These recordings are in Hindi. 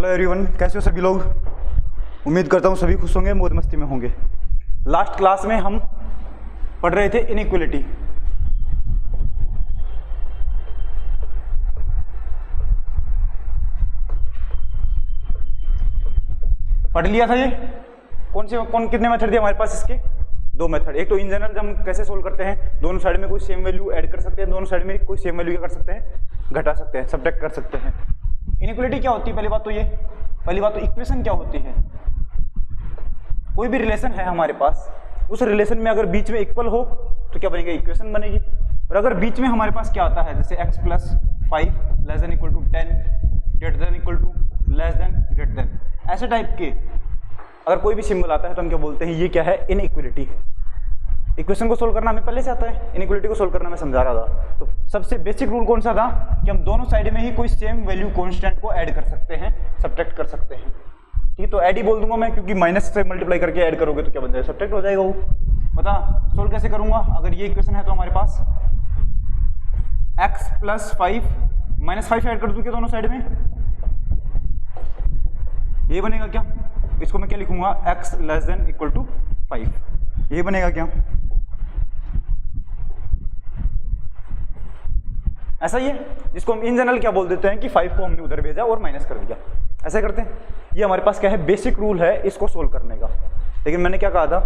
हेलो एवरीवन, कैसे हो सभी लोग। उम्मीद करता हूँ सभी खुश होंगे, मौज मस्ती में होंगे। लास्ट क्लास में हम पढ़ रहे थे इनइक्वलिटी। पढ़ लिया था ये। कितने मेथड थे हमारे पास इसके? दो मेथड। एक तो इन जनरल हम कैसे सोल्व करते हैं, दोनों साइड में कोई सेम वैल्यू ऐड कर सकते हैं, दोनों साइड में कोई सेम वैल्यू क्या कर सकते हैं, घटा सकते हैं, सब्ट्रैक्ट कर सकते हैं। इनइक्वलिटी क्या होती है? पहली बात तो इक्वेशन क्या होती है। कोई भी रिलेशन है हमारे पास, उस रिलेशन में अगर बीच में इक्वल हो तो क्या बनेगा, इक्वेशन बनेगी। और अगर बीच में हमारे पास क्या आता है, जैसे x + 5 less than equal to 10 greater than equal to less than greater than, ऐसे टाइप के अगर कोई भी सिंबल आता है तो हम क्या बोलते हैं, ये क्या है, इनइक्वलिटी है। इक्वेशन को सोल्व करना हमें पहले से आता है, इनइक्वलिटी को सोल्व करना मैं समझा रहा था। तो सबसे बेसिक रूल कौन सा था कि हम दोनों साइड में ही कोई सेम वैल्यू कांस्टेंट को ऐड कर सकते हैं, सब्ट्रैक्ट कर सकते हैं। ठीक, तो ऐड ही बोल दूंगा मैं, क्योंकि माइनस से मल्टीप्लाई करके ऐड करोगे तो क्या बन जाएगा, सब्ट्रैक्ट हो जाएगा वो। बता सोल्व कैसे करूंगा। अगर ये इक्वेशन है तो हमारे पास x + 5 -5 ऐड कर दूं क्या दोनों साइड में, ये बनेगा क्या। इसको मैं क्या लिखूंगा, x less than equal to 5, ये बनेगा क्या, ऐसा ही है। जिसको हम इन जनरल क्या बोल देते हैं कि 5 को हमने उधर भेजा और माइनस कर दिया, ऐसे करते हैं। ये हमारे पास क्या है, बेसिक रूल है इसको सोल्व करने का। लेकिन मैंने क्या कहा था,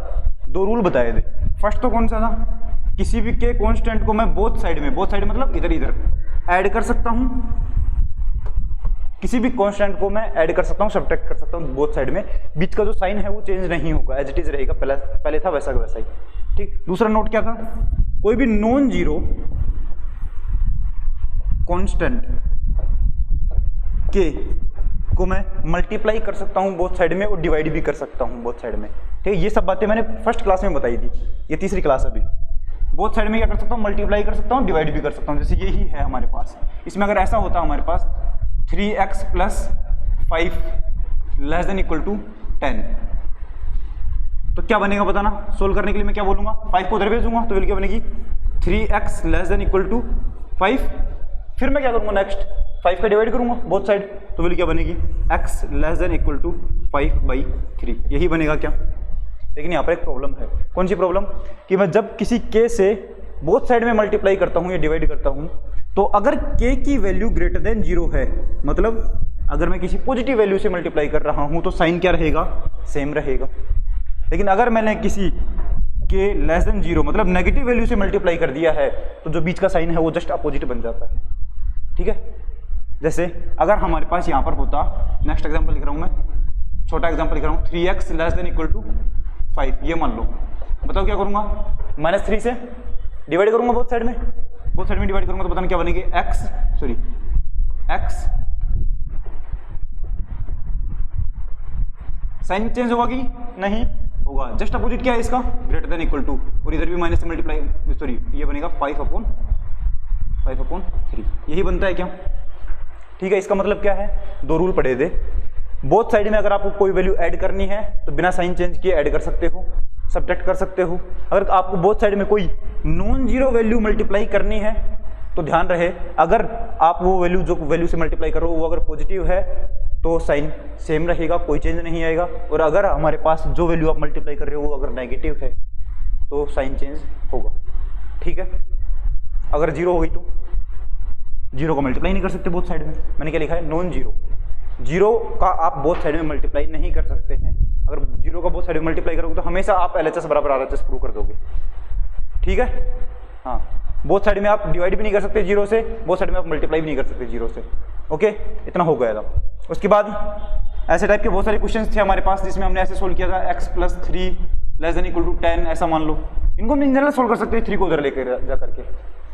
दो रूल बताए थे। फर्स्ट तो कौन सा था, किसी भी के कांस्टेंट को मैं बोथ साइड मतलब इधर इधर ऐड कर सकता हूं, किसी भी कांस्टेंट को मैं ऐड कर सकता हूं, सब्ट्रैक्ट कर सकता हूं बोथ साइड में। बीच का जो साइन है वो चेंज नहीं होगा, एज इट इज रहेगा, पहले था वैसा का वैसा ही। ठीक, दूसरा नोट क्या था, कोई भी नॉन जीरो कांस्टेंट के को मैं मल्टीप्लाई कर सकता हूं बोथ साइड में और डिवाइड भी कर सकता हूं बोथ साइड में। ठीक है, ये सब बातें मैंने फर्स्ट क्लास में बताई थी, ये तीसरी क्लास अभी। बोथ साइड में क्या कर सकता हूं, मल्टीप्लाई कर सकता हूं, डिवाइड भी कर सकता हूं, जैसे यही है हमारे पास। इसमें अगर ऐसा होता हमारे पास 3x + 5 less than equal to 10, तो क्या बनेगा बताना। सोल्व करने के लिए मैं क्या बोलूंगा, 5 को उधर भेज दूंगा तो वैल्यू क्या बनेगी, 3x less than equal to 5। फिर मैं क्या करूंगा, नेक्स्ट 5 का डिवाइड करूंगा बोथ साइड, तो वैल्यू क्या बनेगी, x less than equal to 5/3, यही बनेगा क्या। लेकिन यहाँ पर एक प्रॉब्लम है। कौन सी प्रॉब्लम, कि मैं जब किसी k से बोथ साइड में मल्टीप्लाई करता हूँ या डिवाइड करता हूँ, तो अगर k की वैल्यू ग्रेटर देन 0 है, मतलब अगर मैं किसी पॉजिटिव वैल्यू से मल्टीप्लाई कर रहा हूँ तो साइन क्या रहेगा, सेम रहेगा। लेकिन अगर मैंने किसी k लेस देन 0 मतलब नेगेटिव वैल्यू से मल्टीप्लाई कर दिया है, तो जो बीच का साइन है वो जस्ट अपोजिट बन जाता है। ठीक है, जैसे अगर हमारे पास यहाँ पर होता, नेक्स्ट एग्जाम्पल लिख रहा हूँ मैं, छोटा एग्जाम्पल लिख रहा हूँ, 3x less than equal to 5, ये मान लो। बताओ क्या करूँगा, -3 से डिवाइड करूँगा बोथ साइड में डिवाइड करूँगा तो बताना क्या बनेगी, x साइन चेंज होगा कि नहीं होगा, जस्ट अपोजिट क्या है इसका, ग्रेटर देन इक्वल टू, और इधर भी माइनस से मल्टीप्लाई, सॉरी ये बनेगा 5/3, यही बनता है क्या। ठीक है, इसका मतलब क्या है, दो रूल पढ़े थे। बोथ साइड में अगर आपको कोई वैल्यू ऐड करनी है तो बिना साइन चेंज किए ऐड कर सकते हो, सब्ट्रैक्ट कर सकते हो। अगर आपको बोथ साइड में कोई नॉन जीरो वैल्यू मल्टीप्लाई करनी है तो ध्यान रहे, अगर आप वो वैल्यू जो वैल्यू से मल्टीप्लाई करो वो अगर पॉजिटिव है तो साइन सेम रहेगा, कोई चेंज नहीं आएगा। और अगर हमारे पास जो वैल्यू आप मल्टीप्लाई कर रहे हो वो अगर नेगेटिव है तो साइन चेंज होगा। ठीक है, अगर 0 हो गई तो 0 को मल्टीप्लाई नहीं कर सकते बोथ साइड में। मैंने क्या लिखा है, नॉन जीरो, 0 का आप बोथ साइड में मल्टीप्लाई नहीं कर सकते हैं। अगर 0 का बोथ साइड में मल्टीप्लाई करोगे तो हमेशा आप LHS बराबर RHS प्रूव कर दोगे। ठीक है, हाँ, बोथ साइड में आप डिवाइड भी नहीं कर सकते 0 से, बोथ साइड में आप मल्टीप्लाई भी नहीं कर सकते 0 से। ओके, इतना हो गया था। उसके बाद ऐसे टाइप के बहुत सारे क्वेश्चंस थे हमारे पास जिसमें हमने ऐसे सोल्व किया था, x + 3 less than equal to 10, ऐसा मान लो। इनको हम इन जनरल सोल्व कर सकते हैं 3 को उधर लेकर जा करके,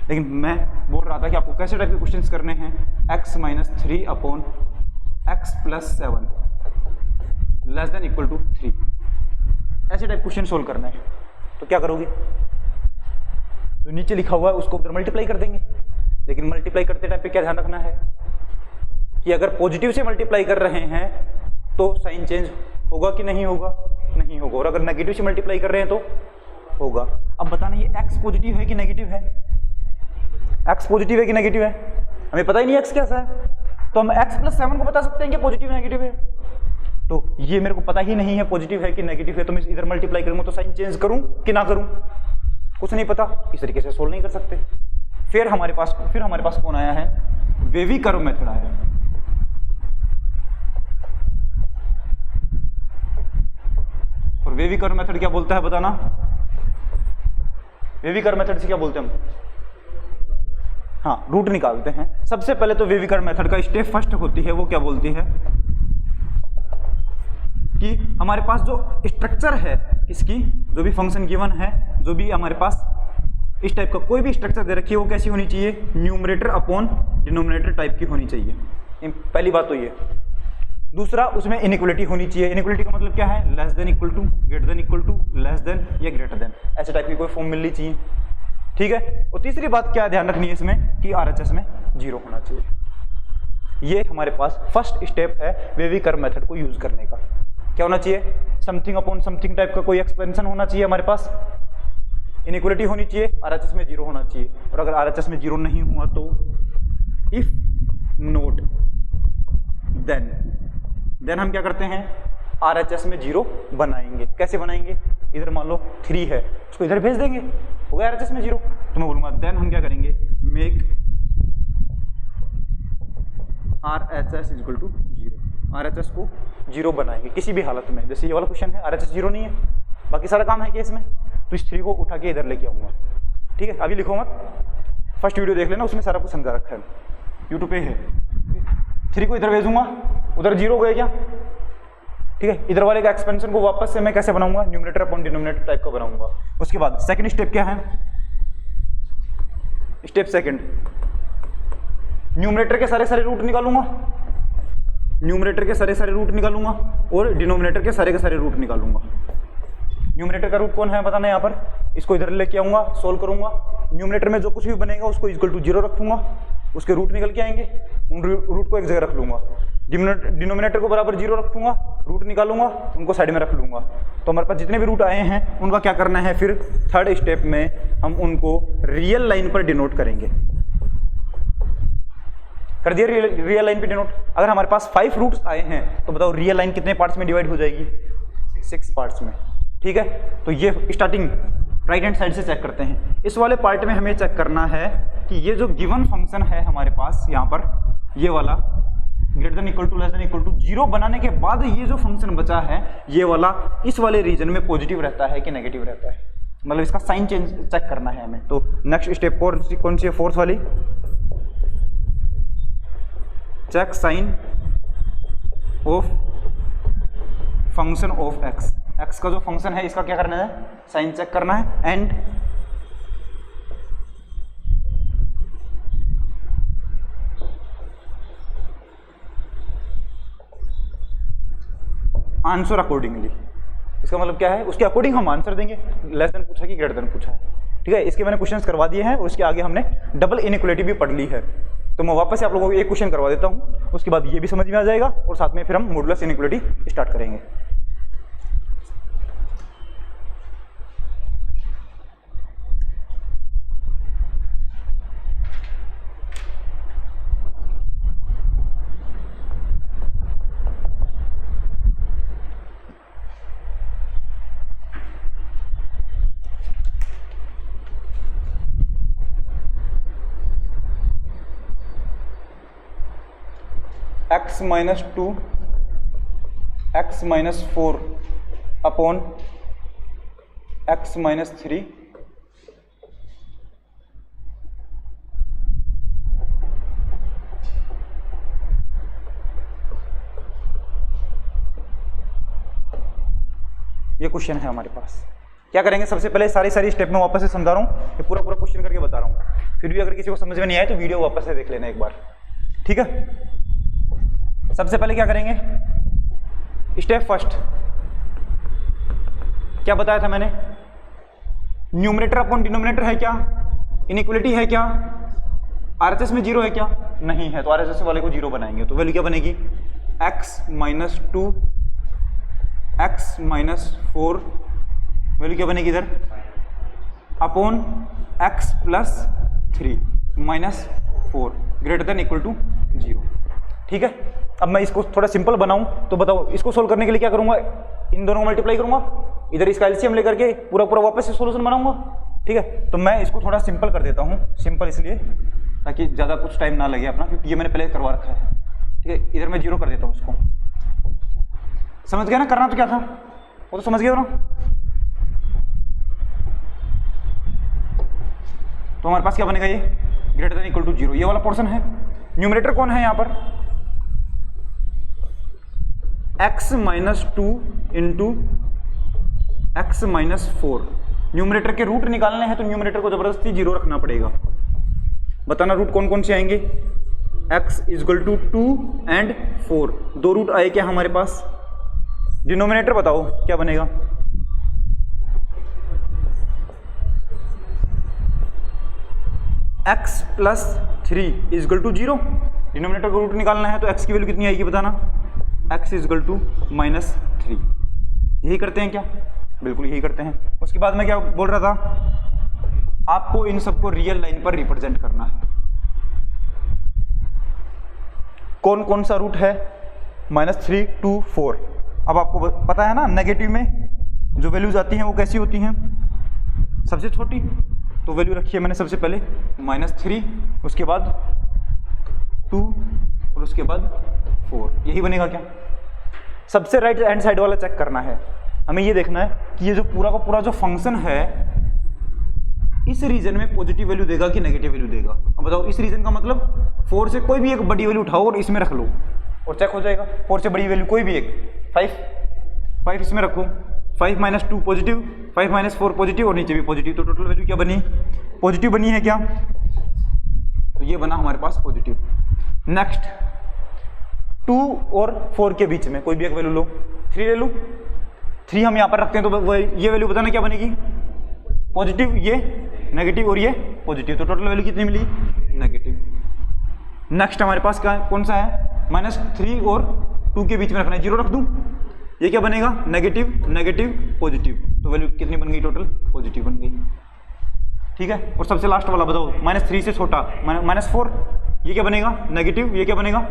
लेकिन मैं बोल रहा था कि आपको कैसे टाइप के क्वेश्चंस करने हैं, x - 3/x + 7 less than equal to 3, ऐसे टाइप क्वेश्चन सोल्व करना है। तो क्या करोगे, जो नीचे लिखा हुआ है उसको उधर मल्टीप्लाई कर देंगे। लेकिन मल्टीप्लाई करते टाइम पे क्या ध्यान रखना है कि अगर पॉजिटिव से मल्टीप्लाई कर रहे हैं तो साइन चेंज होगा कि नहीं होगा, नहीं होगा। और अगर नेगेटिव से मल्टीप्लाई कर रहे हैं तो होगा। अब बताना ये x पॉजिटिव है कि नेगेटिव है, x पॉजिटिव है कि नेगेटिव है, हमें पता ही नहीं x कैसा है। तो हम x प्लस 7 को बता सकते हैं कि पॉजिटिव नेगेटिव है। तो ये मेरे को पता ही नहीं है पॉजिटिव है कि नेगेटिव है, तो मैं इधर मल्टीप्लाई करूंगा तो साइन चेंज करूं कि ना करूं, कुछ नहीं पता, इस तरीके से सोल्व नहीं कर सकते। फिर हमारे पास कौन आया है, वेवी कर्व मेथड आया है। और वेवी कर्व मेथड क्या बोलता है बताना, वेवी कर्व मेथड से क्या बोलते हैं हम, हाँ रूट निकालते हैं। सबसे पहले तो वेवी कर्व मेथड का स्टेप फर्स्ट होती है, वो क्या बोलती है कि हमारे पास जो स्ट्रक्चर है किसकी, जो भी फंक्शन गिवन है, जो भी हमारे पास इस टाइप का कोई भी स्ट्रक्चर दे रखी है, वो कैसी होनी चाहिए, न्यूमरेटर अपॉन डिनोमिनेटर टाइप की होनी चाहिए। पहली बात तो ये। दूसरा, उसमें इनइक्वलिटी होनी चाहिए। इनइक्वलिटी का मतलब क्या है, less than equal to, greater than equal to, less than या ग्रेटर देन, ऐसे टाइप की कोई फॉर्म मिलनी चाहिए, ठीक है। और तीसरी बात क्या ध्यान रखनी है इसमें कि RHS में 0 होना चाहिए। ये हमारे पास फर्स्ट स्टेप है वेवी कर्व मेथड को यूज करने का। क्या होना चाहिए, समथिंग अपॉन समथिंग टाइप का कोई एक्सपेंशन होना चाहिए हमारे पास, इनइक्वलिटी होनी चाहिए, RHS में 0 होना चाहिए। और अगर RHS में 0 नहीं हुआ तो इफ नोट देन हम क्या करते हैं, RHS में 0 बनाएंगे। कैसे बनाएंगे, इधर मान लो 3 है, उसको इधर भेज देंगे, हो गया RHS में 0। तो मैं बोलूंगा देन हम क्या करेंगे, make RHS equal to 0। RHS को 0 बनाएंगे किसी भी हालत में। जैसे ये वाला क्वेश्चन है, RHS 0 नहीं है, बाकी सारा काम है कि इसमें, तो इस 3 को उठा के इधर लेके आऊंगा, ठीक है। अभी लिखो मत, फर्स्ट वीडियो देख लेना, उसमें सारा कुछ समझा रखा है, यूट्यूब पे है। 3 को इधर भेजूंगा, उधर 0 गए क्या, ठीक है। इधर वाले का एक्सपेंशन को वापस से मैं कैसे बनाऊंगा, न्यूमरेटर अपॉन डिनोमिनेटर टाइप का बनाऊंगा। उसके बाद सेकंड स्टेप क्या है, स्टेप सेकंड, न्यूमरेटर के सारे रूट निकालूंगा, न्यूमरेटर के सारे रूट निकालूंगा और डिनोमिनेटर के सारे रूट निकालूंगा। न्यूमरेटर का रूट कौन है बताना, यहाँ पर इसको इधर लेके आऊंगा, सोल्व करूंगा। न्यूमरेटर में जो कुछ भी बनेगा उसको इक्वल टू 0 रखूंगा, उसके रूट निकल के आएंगे, उन रूट को एक जगह रख लूंगा। डिनोमिनेटर को बराबर 0 रखूंगा, रूट निकालूंगा, उनको साइड में रख लूंगा। तो हमारे पास जितने भी रूट आए हैं उनका क्या करना है, फिर थर्ड स्टेप में हम उनको रियल लाइन पर डिनोट करेंगे। कर दिया रियल लाइन पे डिनोट। अगर हमारे पास 5 रूट्स आए हैं तो बताओ रियल लाइन कितने पार्ट्स में डिवाइड हो जाएगी, 6 पार्ट्स में, ठीक है। तो ये स्टार्टिंग राइट हैंड साइड से चेक करते हैं। इस वाले पार्ट में हमें चेक करना है कि ये जो गिवन फंक्शन है हमारे पास यहाँ पर, ये वाला greater than equal to less than equal to 0 बनाने के बाद ये जो फंक्शन बचा है ये वाला, इस वाले रीजन में पॉजिटिव रहता है कि नेगेटिव रहता है, मतलब इसका साइन चेंज चेक करना है हमें। तो नेक्स्ट स्टेप कौन सी है, फोर्थ वाली, check sign of function of X. X का जो फंक्शन है इसका क्या करना है, साइन चेक करना है। एंड आंसर अकॉर्डिंगली, इसका मतलब क्या है, उसके अकॉर्डिंग हम आंसर देंगे। लेस देन पूछा कि ग्रेटर देन पूछा है, ठीक है। इसके मैंने क्वेश्चंस करवा दिए हैं और उसके आगे हमने डबल इनइक्वलिटी भी पढ़ ली है। तो मैं वापस से आप लोगों को एक क्वेश्चन करवा देता हूं, उसके बाद ये भी समझ में आ जाएगा और साथ में फिर हम मॉडुलस इनइक्वलिटी स्टार्ट करेंगे। x minus 2 x minus 4 upon x minus 3 ये क्वेश्चन है हमारे पास। क्या करेंगे, सबसे पहले सारी स्टेप में वापस से समझा रहा हूँ, ये पूरा क्वेश्चन करके बता रहा हूँ। फिर भी अगर किसी को समझ में नहीं आए तो वीडियो वापस से देख लेना एक बार, ठीक है। सबसे पहले क्या करेंगे, स्टेप फर्स्ट क्या बताया था मैंने, न्यूमरेटर अपॉन डिनोमिनेटर है क्या, इनइक्वलिटी है क्या, RHS में 0 है क्या, नहीं है, तो RHS वाले को 0 बनाएंगे। तो वैल्यू क्या बनेगी, x minus 2 x minus 4, value क्या बनेगी इधर, upon x plus 3 minus 4 greater than equal to 0। ठीक है। अब मैं इसको थोड़ा सिंपल बनाऊं तो बताओ, इसको सोल्व करने के लिए क्या करूंगा, इन दोनों को मल्टीप्लाई करूंगा, इधर इसका एलसीएम लेकर के पूरा पूरा वापस से सोल्यूशन बनाऊंगा, ठीक है। तो मैं इसको थोड़ा सिंपल कर देता हूँ, सिंपल इसलिए ताकि ज़्यादा कुछ टाइम ना लगे अपना, क्योंकि ये मैंने पहले करवा रखा है, ठीक है। इधर मैं 0 कर देता हूँ इसको, समझ गया ना, करना तो क्या था वो तो समझ गए हो ना। तो हमारे पास क्या बनेगा, ये ग्रेटर देन इक्वल टू 0, ये वाला पोर्शन है। न्यूमरेटर कौन है यहाँ पर, x minus 2 into x minus 4। Numerator के रूट निकालने हैं तो न्यूमरेटर को जबरदस्ती 0 रखना पड़ेगा। बताना रूट कौन कौन से आएंगे, x equal to 2 and 4, 2 root आए क्या हमारे पास। डिनोमिनेटर बताओ क्या बनेगा, x plus 3 equal to 0। Denominator का रूट निकालना है तो x की वैल्यू कितनी आएगी बताना, x इजगल टू माइनस 3। यही करते हैं क्या, बिल्कुल यही करते हैं। उसके बाद मैं क्या बोल रहा था, आपको इन सबको रियल लाइन पर रिप्रेजेंट करना है। कौन कौन सा रूट है, -3, 2, 4। अब आपको पता है ना, नेगेटिव में जो वैल्यूज आती हैं वो कैसी होती हैं, सबसे छोटी। तो वैल्यू रखी है मैंने सबसे पहले -3, उसके बाद 2 और उसके बाद 4। यही बनेगा क्या। सबसे राइट हैंड साइड वाला चेक करना है, हमें ये देखना है कि ये जो पूरा का पूरा जो फंक्शन है इस रीजन में पॉजिटिव वैल्यू देगा कि नेगेटिव वैल्यू देगा। अब बताओ, इस रीजन का मतलब 4 से कोई भी एक बड़ी वैल्यू उठाओ और इसमें रख लो और चेक हो जाएगा। 4 से बड़ी वैल्यू कोई भी एक, 5 इसमें रखो, 5 माइनस 2 पॉजिटिव, 5 माइनस 4 पॉजिटिव और नीचे भी पॉजिटिव, तो टोटल वैल्यू क्या बनी, पॉजिटिव बनी है क्या। तो ये बना हमारे पास पॉजिटिव। नेक्स्ट 2 और 4 के बीच में कोई भी एक वैल्यू लो, 3 ले लो, 3 हम यहाँ पर रखते हैं तो ये वैल्यू बताना क्या बनेगी, पॉजिटिव, ये नेगेटिव और ये पॉजिटिव, तो टोटल वैल्यू कितनी मिली, नेगेटिव। नेक्स्ट हमारे पास क्या कौन सा है, -3 और 2 के बीच में रखना है, 0 रख दूं, ये क्या बनेगा, नेगेटिव नेगेटिव पॉजिटिव, तो वैल्यू कितनी बन गई, टोटल पॉजिटिव बन गई, ठीक है। और सबसे लास्ट वाला बताओ, -3 से छोटा, -4, ये क्या बनेगा, नेगेटिव, ये क्या बनेगा,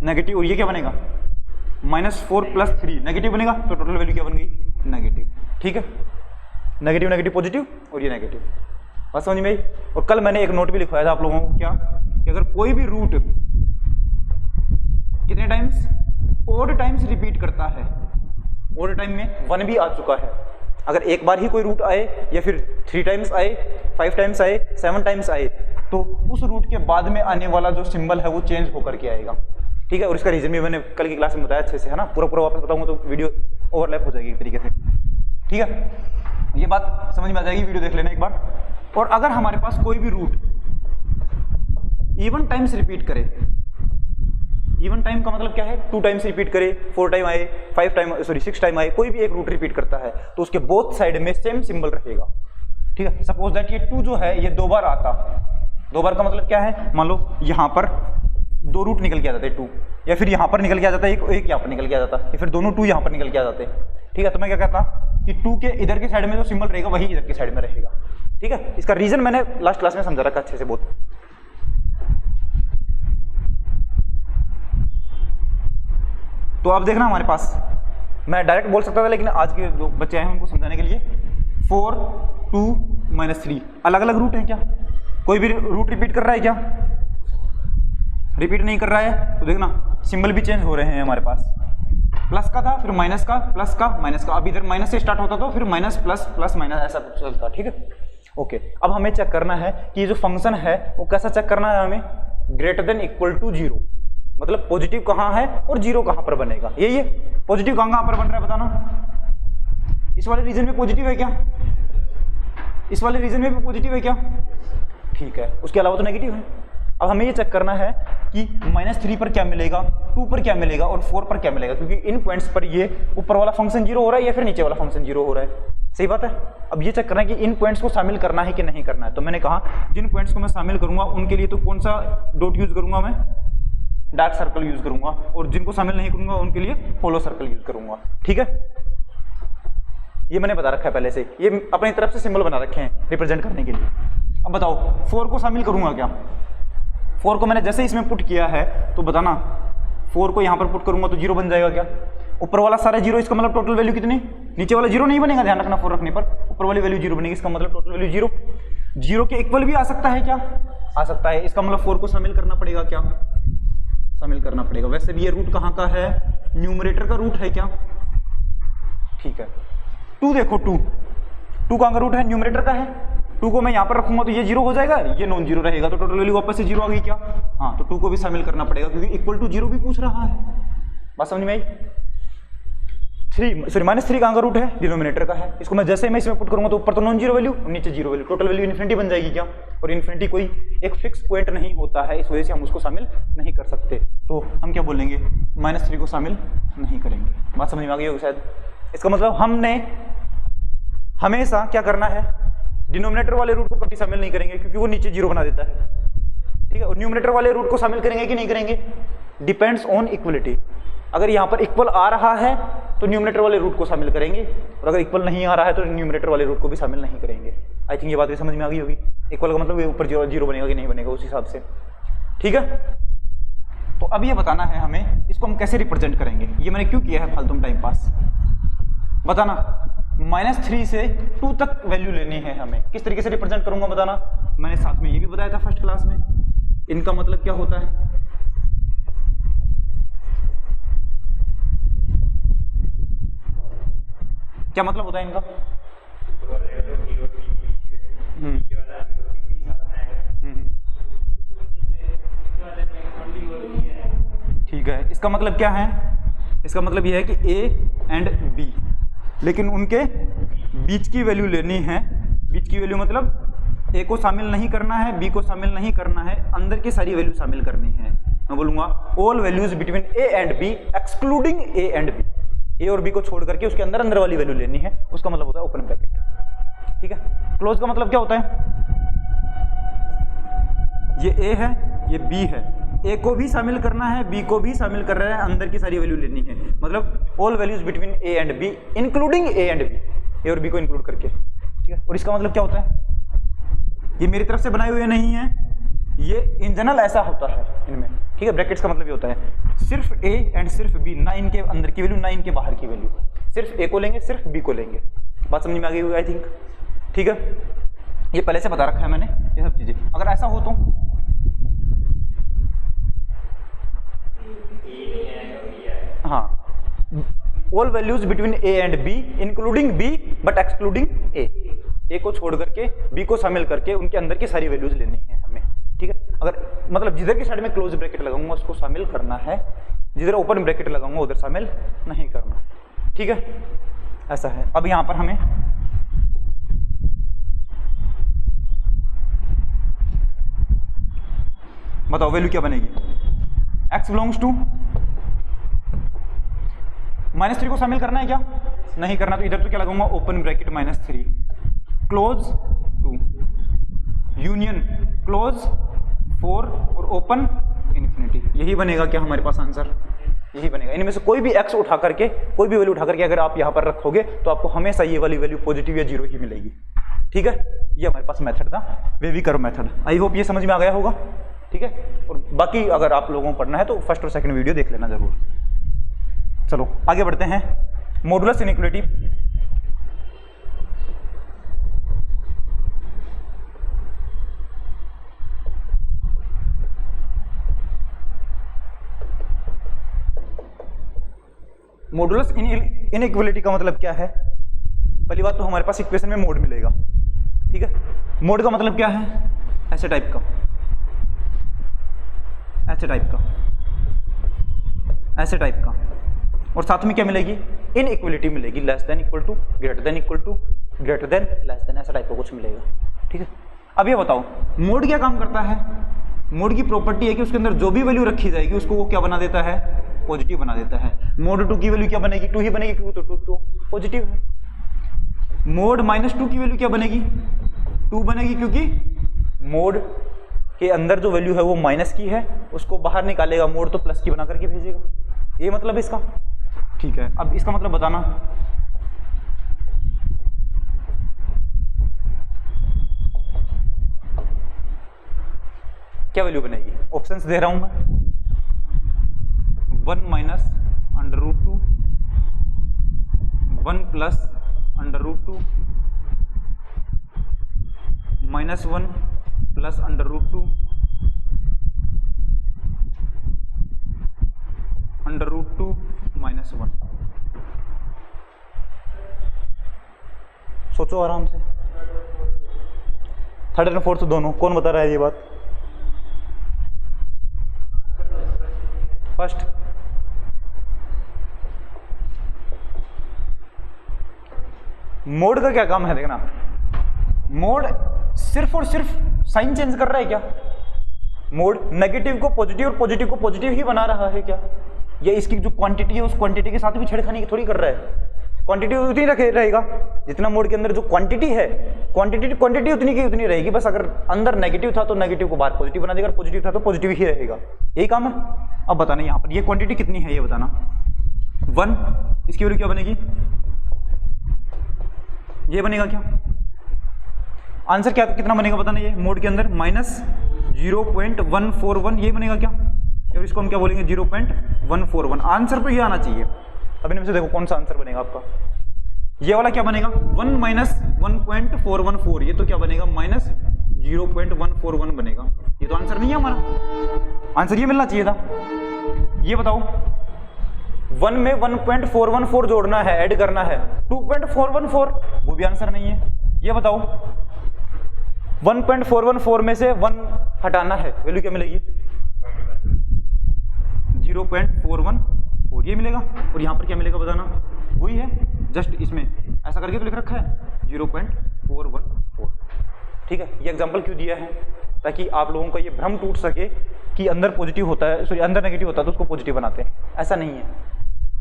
नेगेटिव, और ये क्या बनेगा, -4 + 3 नेगेटिव बनेगा, तो टोटल वैल्यू क्या बन गई, नेगेटिव, ठीक है। नेगेटिव नेगेटिव पॉजिटिव और ये नेगेटिव, बात समझ में आई। और कल मैंने एक नोट भी लिखवाया था आप लोगों को, क्या कि अगर कोई भी रूट कितने टाइम्स, ओड टाइम्स रिपीट करता है, ओड टाइम में 1 भी आ चुका है, अगर एक बार ही कोई रूट आए या फिर 3 टाइम्स आए, 5 टाइम्स आए, 7 टाइम्स आए, तो उस रूट के बाद में आने वाला जो सिंबल है वो चेंज होकर के आएगा, ठीक है। और इसका रीजन भी मैंने कल की क्लास में बताया अच्छे से, है ना, पूरा वापस बताऊंगा तो वीडियो ओवरलैप हो जाएगी एक तरीके से, ठीक है। ये बात समझ में आ जाएगी, वीडियो देख लेना एक बार। और अगर हमारे पास कोई भी रूट इवन टाइम्स रिपीट करे, इवन टाइम का मतलब क्या है, 2 टाइम्स रिपीट करे, 4 टाइम आए, 6 टाइम आए, कोई भी एक रूट रिपीट करता है तो उसके बोथ साइड में सेम सिंबल रहेगा, ठीक है। सपोज दैट ये 2 जो है ये 2 बार आता, 2 बार का मतलब क्या है, मान लो यहाँ पर 2 रूट निकल के आ जाते 2, या फिर यहाँ पर निकल के आ जाता है एक यहाँ पर निकल के आ जाता, या फिर दोनों 2 यहाँ पर निकल के आ जाते, ठीक है। तो मैं क्या कहता कि 2 के इधर के साइड में जो सिंबल रहेगा वही इधर के साइड में रहेगा, ठीक है। इसका रीजन मैंने लास्ट क्लास में समझा रखा अच्छे से बहुत। तो आप देखना हमारे पास, मैं डायरेक्ट बोल सकता था लेकिन आज के जो बच्चे हैं उनको समझाने के लिए 4, 2, -3 अलग अलग रूट हैं क्या, कोई भी रूट रिपीट कर रहा है क्या, रिपीट नहीं कर रहा है, तो देखना सिंबल भी चेंज हो रहे हैं हमारे पास, प्लस का था, फिर माइनस का, प्लस का, माइनस का, अब इधर माइनस से स्टार्ट होता तो फिर माइनस प्लस प्लस माइनस ऐसा कुछ चलता, ठीक है। ओके, अब हमें चेक करना है कि ये जो फंक्शन है वो कैसा चेक करना है हमें, ग्रेटर देन इक्वल टू 0, मतलब पॉजिटिव कहाँ है और 0 कहाँ पर बनेगा, ये पॉजिटिव कहाँ पर बन रहा है बताना। इस वाले रीजन में पॉजिटिव है क्या, इस वाले रीजन में भी पॉजिटिव है क्या, ठीक है, उसके अलावा तो नेगेटिव है। अब हमें ये चेक करना है कि -3 पर क्या मिलेगा, 2 पर क्या मिलेगा और 4 पर क्या मिलेगा, क्योंकि इन पॉइंट्स पर ये ऊपर वाला फंक्शन 0 हो रहा है या फिर नीचे वाला फंक्शन 0 हो रहा है, सही बात है। अब ये चेक करना है कि इन पॉइंट्स को शामिल करना है कि नहीं करना है, तो मैंने कहा जिन पॉइंट्स को मैं शामिल करूंगा उनके लिए तो कौन सा डॉट यूज करूंगा, मैं डार्क सर्कल यूज करूंगा, और जिनको शामिल नहीं करूंगा उनके लिए होलो सर्कल यूज करूंगा, ठीक है। ये मैंने बता रखा है पहले से, ये अपनी तरफ से सिंबल बना रखे हैं रिप्रेजेंट करने के लिए। अब बताओ 4 को शामिल करूंगा क्या, 4 को मैंने जैसे इसमें पुट किया है तो बताना 4 को यहाँ पर पुट करूंगा तो 0 बन जाएगा क्या? ऊपर वाला सारा 0, इसका मतलब टोटल वैल्यू कितनी? नीचे वाला 0 नहीं बनेगा, ध्यान रखना 4 रखने पर ऊपर वाली वैल्यू 0 बनेगी, इसका मतलब टोटल वैल्यू 0। 0 के इक्वल भी आ सकता है क्या? आ सकता है, इसका मतलब 4 को शामिल करना पड़ेगा क्या? शामिल करना पड़ेगा। वैसे भी ये रूट कहाँ का है? न्यूमरेटर का रूट है क्या? ठीक है। 2 देखो, 2 कहाँ का रूट है? न्यूमरेटर का है। 2 को मैं यहाँ पर रखूंगा तो ये 0 हो जाएगा, ये नॉन 0 रहेगा, तो टोटल वैल्यू वापस से 0 आ गई क्या? हाँ, तो 2 को भी शामिल करना पड़ेगा क्योंकि इक्वल टू 0 भी पूछ रहा है। बात समझ में आई? 3 सॉरी -3 कहाँ का रूट है? डिनोमिनेटर का है। इसको मैं जैसे मैं इसमें पुट करूंगा तो ऊपर तो नॉन 0 वैल्यू, नीचे 0 वैल्यू, टोटल वैल्यू इन्फिनिटी बन जाएगी क्या? और इन्फिनिटी कोई एक फिक्स पॉइंट नहीं होता है, इस वजह से हम उसको शामिल नहीं कर सकते, तो हम क्या बोलेंगे? -3 को शामिल नहीं करेंगे। बात समझ में आ गई होगी शायद। इसका मतलब हमने हमेशा क्या करना है? डिनोमिनेटर वाले रूट को कभी शामिल नहीं करेंगे क्योंकि वो नीचे 0 बना देता है, ठीक है। और न्यूमरेटर वाले रूट को शामिल करेंगे कि नहीं करेंगे? Depends on equality. अगर यहाँ पर इक्वल आ रहा है तो न्यूमरेटर वाले रूट को शामिल करेंगे, और अगर इक्वल नहीं आ रहा है तो न्यूमरेटर वाले रूट को भी शामिल नहीं करेंगे। आई थिंक ये बात भी समझ में आ गई होगी। इक्वल का मतलब ऊपर 0 बनेगा कि नहीं बनेगा उस हिसाब से, ठीक है। तो अब ये बताना है हमें इसको हम कैसे रिप्रेजेंट करेंगे। ये मैंने क्यों किया है फालतू में टाइम पास, बताना। -3 से 2 तक वैल्यू लेनी है हमें, किस तरीके से रिप्रेजेंट करूंगा बताना। मैंने साथ में ये भी बताया था फर्स्ट क्लास में। इनका मतलब क्या होता है? क्या मतलब होता है इनका? ठीक है, इसका मतलब क्या है? इसका मतलब यह है कि A एंड B, लेकिन उनके बीच की वैल्यू लेनी है। बीच की वैल्यू मतलब A को शामिल नहीं करना है, B को शामिल नहीं करना है, अंदर की सारी वैल्यू शामिल करनी है। मैं बोलूंगा all values between A and B excluding A and B। A और B को छोड़ करके उसके अंदर अंदर वाली वैल्यू लेनी है, उसका मतलब होता है ओपन ब्रैकेट, ठीक है। क्लोज का मतलब क्या होता है? ये A है, ये B है, A को भी शामिल करना है, B को भी शामिल कर रहे हैं, अंदर की सारी वैल्यू लेनी है, मतलब all values between A and B including A and B, A और B को इंक्लूड करके, ठीक है। और इसका मतलब क्या होता है? ये मेरी तरफ से बनाए हुए नहीं है, ये इन जनरल ऐसा होता है इनमें, ठीक है। ब्रैकेट्स का मतलब ये होता है सिर्फ A एंड सिर्फ B, ना इनके अंदर की वैल्यू ना इनके बाहर की वैल्यू, सिर्फ A को लेंगे सिर्फ B को लेंगे। बात समझ में आ गई होगी आई थिंक, ठीक है। ये पहले से बता रखा है मैंने ये सब चीजें। अगर ऐसा हो तो हाँ, all values between A and B including B but excluding A को छोड़ करके B को शामिल करके उनके अंदर की सारी वैल्यूज लेनी है हमें, ठीक है। अगर मतलब जिधर की साइड में क्लोज ब्रैकेट लगाऊंगा उसको शामिल करना है, जिधर ओपन ब्रैकेट लगाऊंगा उधर शामिल नहीं करना, ठीक है। ऐसा है। अब यहां पर हमें बताओ वैल्यू क्या बनेगी? x बिलोंग्स टू -3 को शामिल करना है क्या? नहीं करना, तो इधर तो क्या लगाऊंगा? Open bracket -3 close 2 union close 4 और ओपन इन्फिनिटी। यही बनेगा क्या हमारे पास आंसर? यही बनेगा। इनमें से कोई भी x उठा करके, कोई भी वैल्यू उठा करके अगर आप यहां पर रखोगे तो आपको हमेशा ये वाली वैल्यू पॉजिटिव या 0 ही मिलेगी, ठीक है। ये हमारे पास मेथड था, wavy curve method. I hope ये समझ में आ गया होगा, ठीक है। और बाकी अगर आप लोगों को पढ़ना है तो फर्स्ट और सेकंड वीडियो देख लेना जरूर। चलो आगे बढ़ते हैं। Modulus inequality. मॉडुलस इनइक्वालिटी का मतलब क्या है? पहली बात तो हमारे पास इक्वेशन में मोड मिलेगा, ठीक है। मोड का मतलब क्या है? ऐसे टाइप का, ऐसे टाइप का, ऐसे टाइप का। और साथ में क्या मिलेगी? इनइक्वालिटी मिलेगी, less than equal to, greater than equal to, greater than, less than, ऐसा टाइप का कुछ मिलेगा, ठीक है। अब ये बताओ मोड क्या काम करता है? मोड की प्रॉपर्टी है कि उसके अंदर जो भी वैल्यू रखी जाएगी उसको वो क्या बना देता है? पॉजिटिव बना देता है। मोड 2 की वैल्यू क्या बनेगी? 2 ही बनेगी क्योंकि तो 2 तो पॉजिटिव है। मोड -2 की वैल्यू क्या बनेगी? 2 बनेगी क्योंकि मोड के अंदर जो वैल्यू है वो माइनस की है, उसको बाहर निकालेगा मोड तो प्लस की बना करके भेजेगा। ये मतलब इसका, ठीक है। अब इसका मतलब बताना। क्या वैल्यू बनेगी? ऑप्शंस दे रहा हूं मैं। 1 minus under root 2, 1 plus under root 2, minus 1 plus under root 2, under root 2 minus 1। सोचो आराम से। थर्ड एंड फोर्थ दोनों, कौन बता रहा है ये बात? फर्स्ट, मोड का क्या काम है देखना। मोड सिर्फ और सिर्फ साइन चेंज कर रहा है क्या? मोड नेगेटिव को पॉजिटिव और पॉजिटिव को पॉजिटिव ही बना रहा है क्या? या इसकी जो क्वांटिटी है उस क्वांटिटी के साथ भी छेड़खानी की थोड़ी कर रहा है? क्वांटिटी उतनी रहेगा जितना मोड के अंदर जो क्वांटिटी है, क्वांटिटी उतनी की उतनी रहेगी। बस अगर अंदर नेगेटिव था तो नेगेटिव को बाहर पॉजिटिव बना देगा, पॉजिटिव था तो पॉजिटिव ही रहेगा। यही काम है। अब बताना यहाँ पर ये क्वांटिटी कितनी है, ये बताना। 1, इसकी वैल्यू क्या बनेगी? ये बनेगा क्या? आंसर क्या कितना बनेगा बताना। ये मोड के अंदर माइनस 0.141 ये बनेगा क्या? और इसको हम क्या बोलेंगे? 0.141। आंसर तो ये आना चाहिए। अब इनमें से देखो कौन सा आंसर बनेगा आपका। ये वाला क्या बनेगा? 1 माइनस 1.414, ये तो क्या बनेगा? माइनस 0.141 बनेगा। ये तो आंसर नहीं है हमारा। आंसर ये मिलना चाहिए था। ये बताओ, 1 में 1.414 जोड़ना है, ऐड करना है, 2.414, वो भी आंसर नहीं है। ये बताओ, 1.414 में से 1 हटाना है, वैल्यू क्या मिलेगी? 0.414, ये मिलेगा। और यहां पर क्या मिलेगा बताना? वही है, जस्ट इसमें ऐसा करके तो लिख रखा है 0.414। ठीक है, ये एग्जांपल क्यों दिया है? ताकि आप लोगों का ये भ्रम टूट सके कि अंदर पॉजिटिव होता है, सॉरी अंदर नेगेटिव होता है तो उसको पॉजिटिव बनाते हैं। ऐसा नहीं है।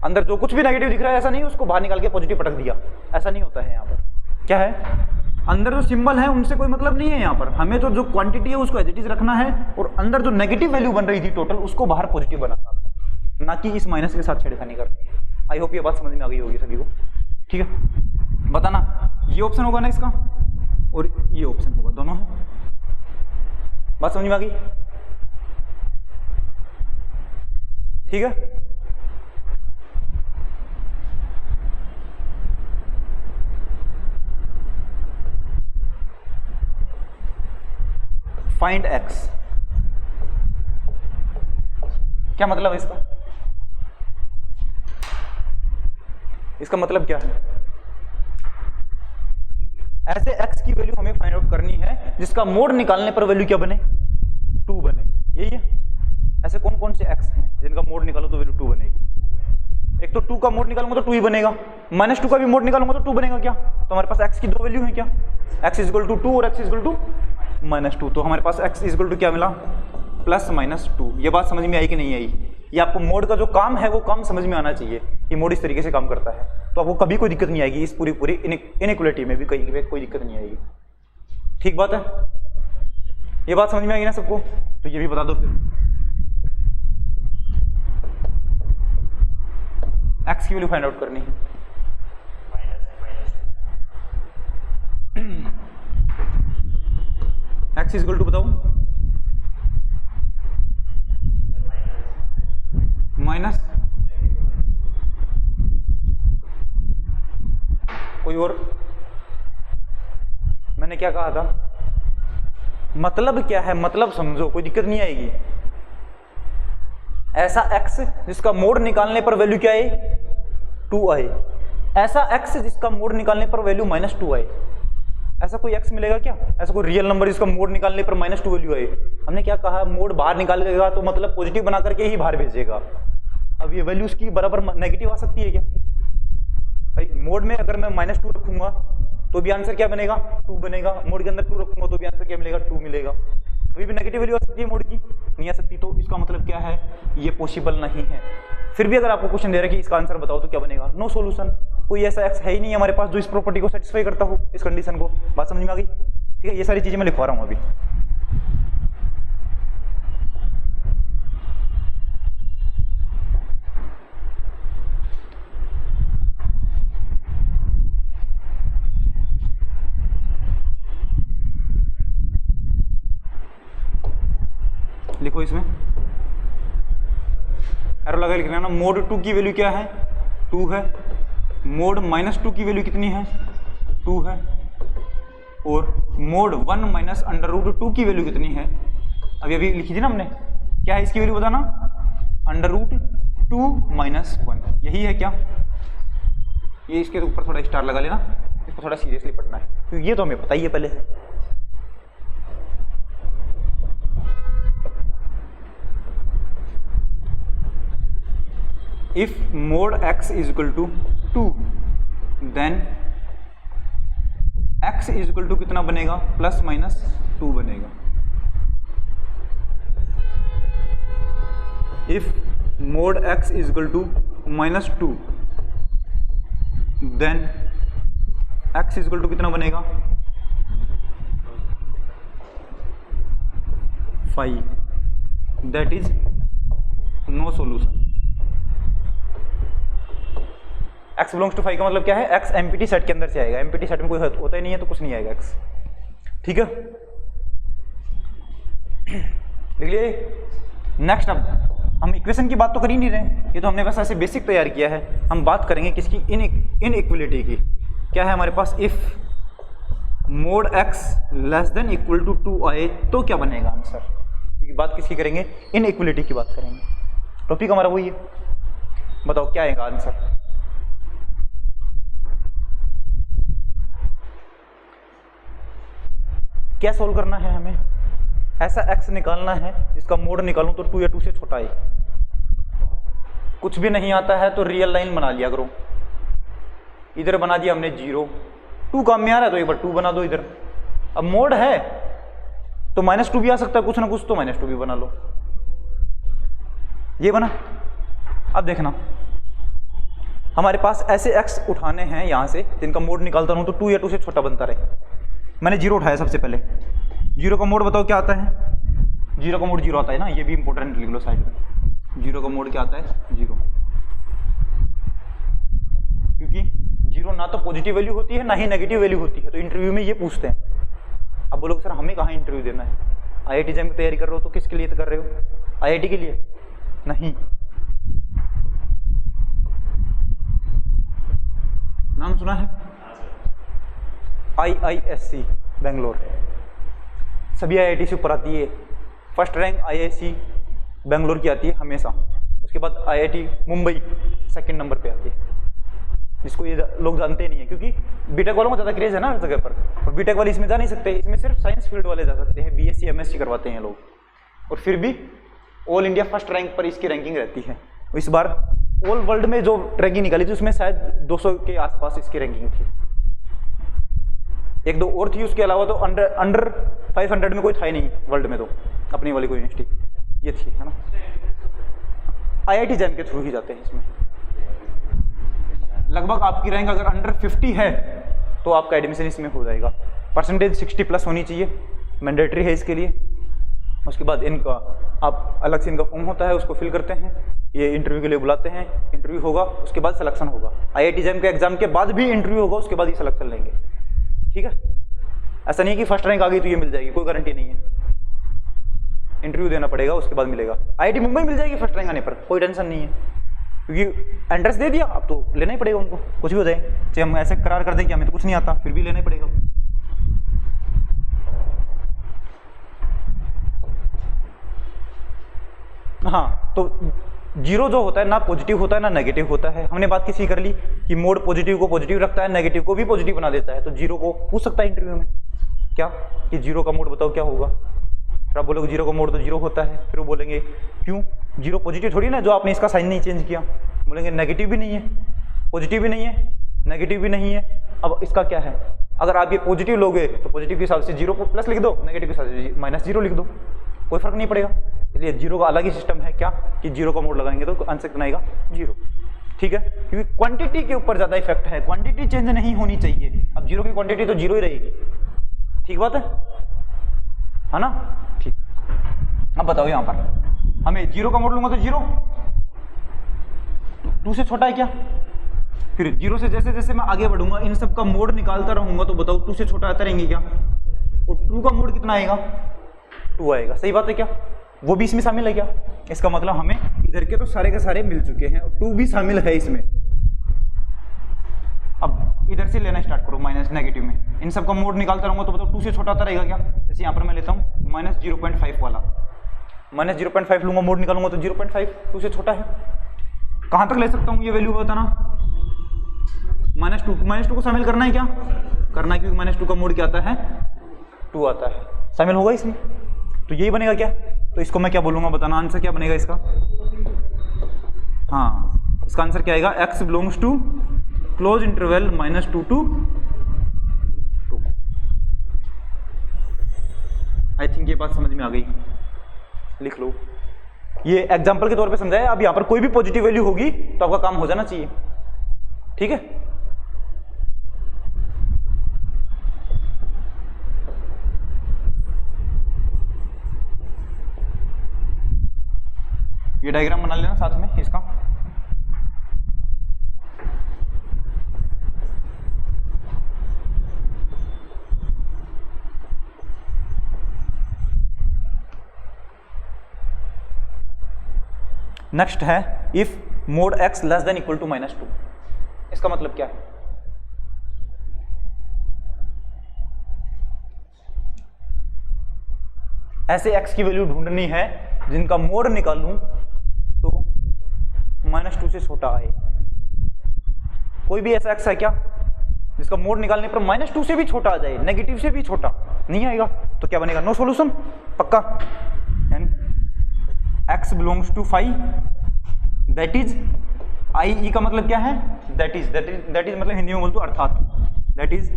अंदर जो कुछ भी नेगेटिव दिख रहा है ऐसा नहीं उसको बाहर निकाल के पॉजिटिव पटक दिया, ऐसा नहीं होता है। यहाँ पर क्या है? अंदर जो सिंबल है उनसे कोई मतलब नहीं है। यहाँ पर हमें तो जो क्वांटिटी है उसको एज इट इज रखना है, और अंदर जो नेगेटिव वैल्यू बन रही थी टोटल उसको बाहर पॉजिटिव बनाना, ना कि इस माइनस के साथ छेड़खानी करनी है। आई होप ये बात समझ में आ गई होगी सभी को। ठीक है, बताना ये ऑप्शन होगा ना इसका, और ये ऑप्शन होगा, दोनों है। बात समझ में आ गई? ठीक है, फाइंड एक्स, क्या मतलब है इसका? इसका मतलब क्या है? ऐसे x की वैल्यू हमें फाइंड आउट करनी है जिसका मोड निकालने पर वैल्यू क्या बने? 2 बने। यही है। ऐसे कौन कौन से x हैं जिनका मोड निकालो तो वैल्यू 2 बनेगी? एक तो 2 का मोड निकालूंगा तो 2 ही बनेगा, -2 का भी मोड निकालूंगा तो 2 बनेगा क्या? तो हमारे पास x की 2 वैल्यू है क्या? x = 2 और x = -2। तो हमारे पास x = क्या मिला? +-2। ये बात समझ में आई कि नहीं आई? ये आपको मोड का जो काम है वो काम समझ में आना चाहिए कि मोड इस तरीके से काम करता है, तो आपको कभी कोई दिक्कत नहीं आएगी। इस पूरी इनइक्वालिटी में भी कहीं कोई दिक्कत नहीं आएगी। ठीक बात है? ये बात समझ में आएगी ना सबको? तो ये भी बता दो फिर। एक्स की वैल्यू फाइंड आउट करनी है। एक्स = बताओ, माइनस कोई और? मैंने क्या कहा था? मतलब क्या है? मतलब समझो, कोई दिक्कत नहीं आएगी। ऐसा x जिसका मोड निकालने पर वैल्यू क्या आए? 2 आए। ऐसा x जिसका मोड निकालने पर वैल्यू -2 आए। ऐसा कोई x मिलेगा क्या? ऐसा कोई रियल नंबर जिसका मोड निकालने पर -2 वैल्यू आए? हमने क्या कहा? मोड बाहर निकालेगा तो मतलब पॉजिटिव बना करके ही बाहर भेजेगा। अब ये वैल्यू उसकी बराबर नेगेटिव आ सकती है क्या? भाई मोड में अगर मैं -2 रखूंगा तो भी आंसर क्या बनेगा? 2 बनेगा। मोड के अंदर 2 रखूंगा तो भी आंसर क्या मिलेगा? 2 मिलेगा। कोई भी नेगेटिव वैल्यू आ सकती है मोड की? नहीं आ सकती। तो इसका मतलब क्या है? ये पॉसिबल नहीं है। फिर भी अगर आपको क्वेश्चन दे रहा है कि इसका आंसर बताओ तो क्या बनेगा? No solution. कोई ऐसा एक्स है ही नहीं हमारे पास जो इस प्रॉपर्टी को सेटिस्फाई करता हो, इस कंडीशन को। बात समझ में आ गई? ठीक है, ये सारी चीजें मैं लिखवा रहा हूं अभी। लिखो इसमें एरो लगा लिख लेना। मोड 2 की वैल्यू क्या है, 2 है। मोड -2 की वैल्यू कितनी है, 2 है। और मोड 1 माइनस √2 की वैल्यू कितनी है, अभी अभी लिखी थी ना हमने, क्या है इसकी वैल्यू बताना, √2 माइनस 1, यही है क्या। ये इसके ऊपर थोड़ा स्टार लगा लेना, इसको थोड़ा सीरियसली पढ़ना है क्योंकि ये तो हमें पता ही है पहले से। If mod x is equal to 2 then x is equal to कितना बनेगा, ±2 बनेगा। If mod x is equal to -2 then x is equal to कितना बनेगा, 5। That is no solution. x belongs to 5 का मतलब क्या है, x एमपीटी सेट के अंदर से आएगा। एमपीटी सेट में कोई होता ही नहीं है तो कुछ नहीं आएगा x, ठीक है। लिख लिए। नेक्स्ट अब हम इक्वेशन की बात तो कर ही नहीं रहे, ये तो हमने बस ऐसे बेसिक तैयार किया है। हम बात करेंगे किसकी, इनइक्वलिटी की। क्या है हमारे पास, if mod x less than equal to 2 आए तो क्या बनेगा आंसर, क्योंकि बात किसकी करेंगे, इनइक्वलिटी की बात करेंगे। टॉपिक हमारा वही है, बताओ क्या आएगा आंसर। क्या सोल्व करना है हमें, ऐसा x निकालना है जिसका मोड निकालूं तो 2 या 2 से छोटा है। कुछ भी नहीं आता है तो रियल लाइन बना लिया करो। इधर बना दिया हमने 0, 2 काम में आ रहा है तो एक बार 2 बना दो इधर। अब मोड है तो -2 भी आ सकता है, कुछ ना कुछ तो -2 भी बना लो। ये बना। अब देखना हमारे पास ऐसे x उठाने हैं यहां से जिनका मोड निकालता रहूं तो 2 या 2 से छोटा बनता रहे। मैंने 0 उठाया सबसे पहले। 0 का मोड बताओ क्या आता है, 0 का मोड 0 आता है ना, ये भी इंपॉर्टेंट लिख लो साइड में। 0 का मोड क्या आता है, 0, क्योंकि 0 ना तो पॉजिटिव वैल्यू होती है ना ही नेगेटिव वैल्यू होती है। तो इंटरव्यू में ये पूछते हैं। अब बोलोगे सर हमें कहाँ इंटरव्यू देना है, IIT JAM की तैयारी कर रहे हो तो किसके लिए कर रहे हो, IIT के लिए नहीं। नाम सुना है, IISc बेंगलोर, सभी IIT से ऊपर आती है। फर्स्ट रैंक IISc बेंगलोर की आती है हमेशा। उसके बाद IIT मुंबई सेकंड नंबर पे आती है, जिसको ये लोग जानते नहीं है क्योंकि बीटेक वालों को ज़्यादा क्रेज है ना हर जगह पर। और बीटेक वाले इसमें जा नहीं सकते, इसमें सिर्फ साइंस फील्ड वाले जा सकते हैं। BSc MSc करवाते हैं लोग, और फिर भी ऑल इंडिया फर्स्ट रैंक पर इसकी रैंकिंग रहती है। इस बार ऑल वर्ल्ड में जो रैंकिंग निकाली थी उसमें शायद 200 के आसपास इसकी रैंकिंग थी। एक दो और थी उसके अलावा तो अंडर 500 में कोई था ही नहीं वर्ल्ड में, तो अपनी वाली कोई यूनिवर्सिटी ये थी, है ना। IIT JAM के थ्रू ही जाते हैं इसमें। लगभग आपकी रैंक अगर अंडर 50 है तो आपका एडमिशन इसमें हो जाएगा। परसेंटेज 60+ होनी चाहिए, मैंडेटरी है इसके लिए। उसके बाद इनका आप अलग से इनका फॉर्म होता है, उसको फिल करते हैं, ये इंटरव्यू के लिए बुलाते हैं, इंटरव्यू होगा, उसके बाद सिलेक्शन होगा। IIT JAM के एग्जाम के बाद भी इंटरव्यू होगा, उसके बाद ही सिलेक्शन लेंगे, ठीक है। ऐसा नहीं कि फर्स्ट रैंक आ गई तो ये मिल जाएगी, कोई गारंटी नहीं है। इंटरव्यू देना पड़ेगा, उसके बाद मिलेगा। IIT मुंबई मिल जाएगी फर्स्ट रैंक आने पर, कोई टेंशन नहीं है, क्योंकि एंट्रेंस दे दिया, अब तो लेना ही पड़ेगा उनको, कुछ भी हो जाए। चाहे हम ऐसे करार कर दें कि हमें तो कुछ नहीं आता, फिर भी लेना ही पड़ेगा। हाँ, तो 0 जो होता है ना पॉजिटिव होता है ना नेगेटिव होता है। हमने बात किसी कर ली कि मोड पॉजिटिव को पॉजिटिव रखता है, नेगेटिव को भी पॉजिटिव बना देता है। तो 0 को पूछ सकता है इंटरव्यू में क्या, कि 0 का मोड बताओ क्या होगा। फिर आप बोलोगे 0 का मोड तो 0 होता है, फिर वो बोलेंगे क्यों, 0 पॉजिटिव थोड़ी ना, जो आपने इसका साइन नहीं चेंज किया। बोलेंगे नेगेटिव भी नहीं है, पॉजिटिव भी नहीं है, नेगेटिव भी नहीं है। अब इसका क्या है, अगर आप ये पॉजिटिव लोगे तो पॉजिटिव के हिसाब से 0 को प्लस लिख दो, नेगेटिव के हिसाब से -0 लिख दो, कोई फर्क नहीं पड़ेगा। इसलिए 0 का अलग ही सिस्टम है क्या, कि 0 का मोड लगाएंगे तो आंसर कितना आएगा 0, ठीक है। क्योंकि क्वांटिटी के ऊपर ज्यादा इफेक्ट है, क्वांटिटी चेंज नहीं होनी चाहिए। अब 0 की क्वांटिटी तो 0 ही रहेगी, ठीक बात है ना, ठीक। अब बताओ यहां पर हमें 0 का मोड लूंगा तो 0, 2 से छोटा है क्या। फिर 0 से जैसे जैसे मैं आगे बढ़ूंगा इन सब का मोड निकालता रहूंगा, तो बताओ 2 से छोटा आते रहेंगे क्या, और 2 का मोड कितना आएगा, 2 आएगा। सही बात है क्या, वो भी इसमें शामिल है क्या। इसका मतलब हमें इधर के तो सारे के सारे मिल चुके हैं, 2 भी शामिल है इसमें। अब इधर से लेना स्टार्ट करो माइनस नेगेटिव में, इन सब का मोड निकालता रहूंगा तो बताओ 2 से छोटा आता रहेगा क्या? जैसे यहाँ पर मैं लेता हूँ -0.5 वाला, -0.5 लूंगा, मोड निकालूंगा तो 0.5 2 से छोटा है। कहाँ तक ले सकता हूँ ये वैल्यू बताना? -2 को शामिल करना है क्या? करना है, क्योंकि -2 का मोड क्या आता है? 2 आता है, शामिल होगा इसमें, तो यही बनेगा क्या? तो इसको मैं क्या बोलूंगा बताना, आंसर क्या बनेगा इसका? हाँ, इसका आंसर क्या आएगा? x belongs to close interval -2 to 2। I think ये बात समझ में आ गई, लिख लो। ये एग्जाम्पल के तौर पे समझाया। अब यहां पर कोई भी पॉजिटिव वैल्यू होगी तो आपका काम हो जाना चाहिए, ठीक है? ये डायग्राम बना लेना साथ में इसका। नेक्स्ट है if mod x less than equal to -2। इसका मतलब क्या है? ऐसे x की वैल्यू ढूंढनी है जिनका मोड निकालूं तो -2 से छोटा आए। कोई भी ऐसा x है क्या जिसका मोड निकालने पर -2 से भी छोटा आ जाए, नेगेटिव से भी छोटा नहीं आएगा? तो क्या बनेगा? नो सॉल्यूशन, पक्का। x belongs to 5, that is I, E का मतलब क्या है? दैट इज मतलब हिंदी में बोल दो अर्थात, दैट इज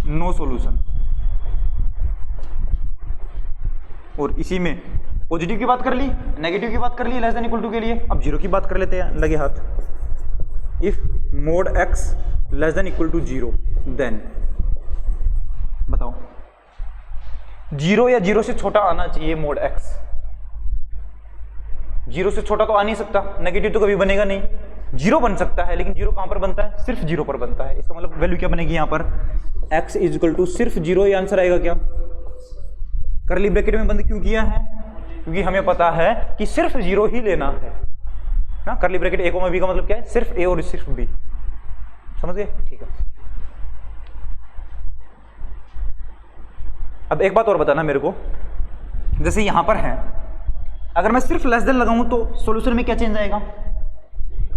नो सॉल्यूशन। और इसी में पॉजिटिव की बात कर ली, नेगेटिव की बात कर ली लेस देन इक्वल टू के लिए। अब जीरो की बात कर लेते हैं, लगे हाथ। If mod x less than equal to 0 then बताओ, 0 या 0 से छोटा आना चाहिए मोड x। 0 से छोटा तो आ नहीं सकता, नेगेटिव तो कभी बनेगा नहीं। 0 बन सकता है, लेकिन 0 कहां पर बनता है? सिर्फ 0 पर बनता है। इसका मतलब वैल्यू क्या बनेगी यहाँ पर? x इज इक्वल टू सिर्फ 0। ये आंसर आएगा क्या? करली ब्रैकेट में बंद क्यों किया है? क्योंकि हमें पता है कि सिर्फ 0 ही लेना है ना। करली ब्रैकेट a और b का मतलब क्या है? सिर्फ a और सिर्फ b, समझ गए? ठीक है। अब एक बात और बताना मेरे को, जैसे यहां पर है, अगर मैं सिर्फ लेस देन लगाऊं तो सॉल्यूशन में क्या चेंज आएगा?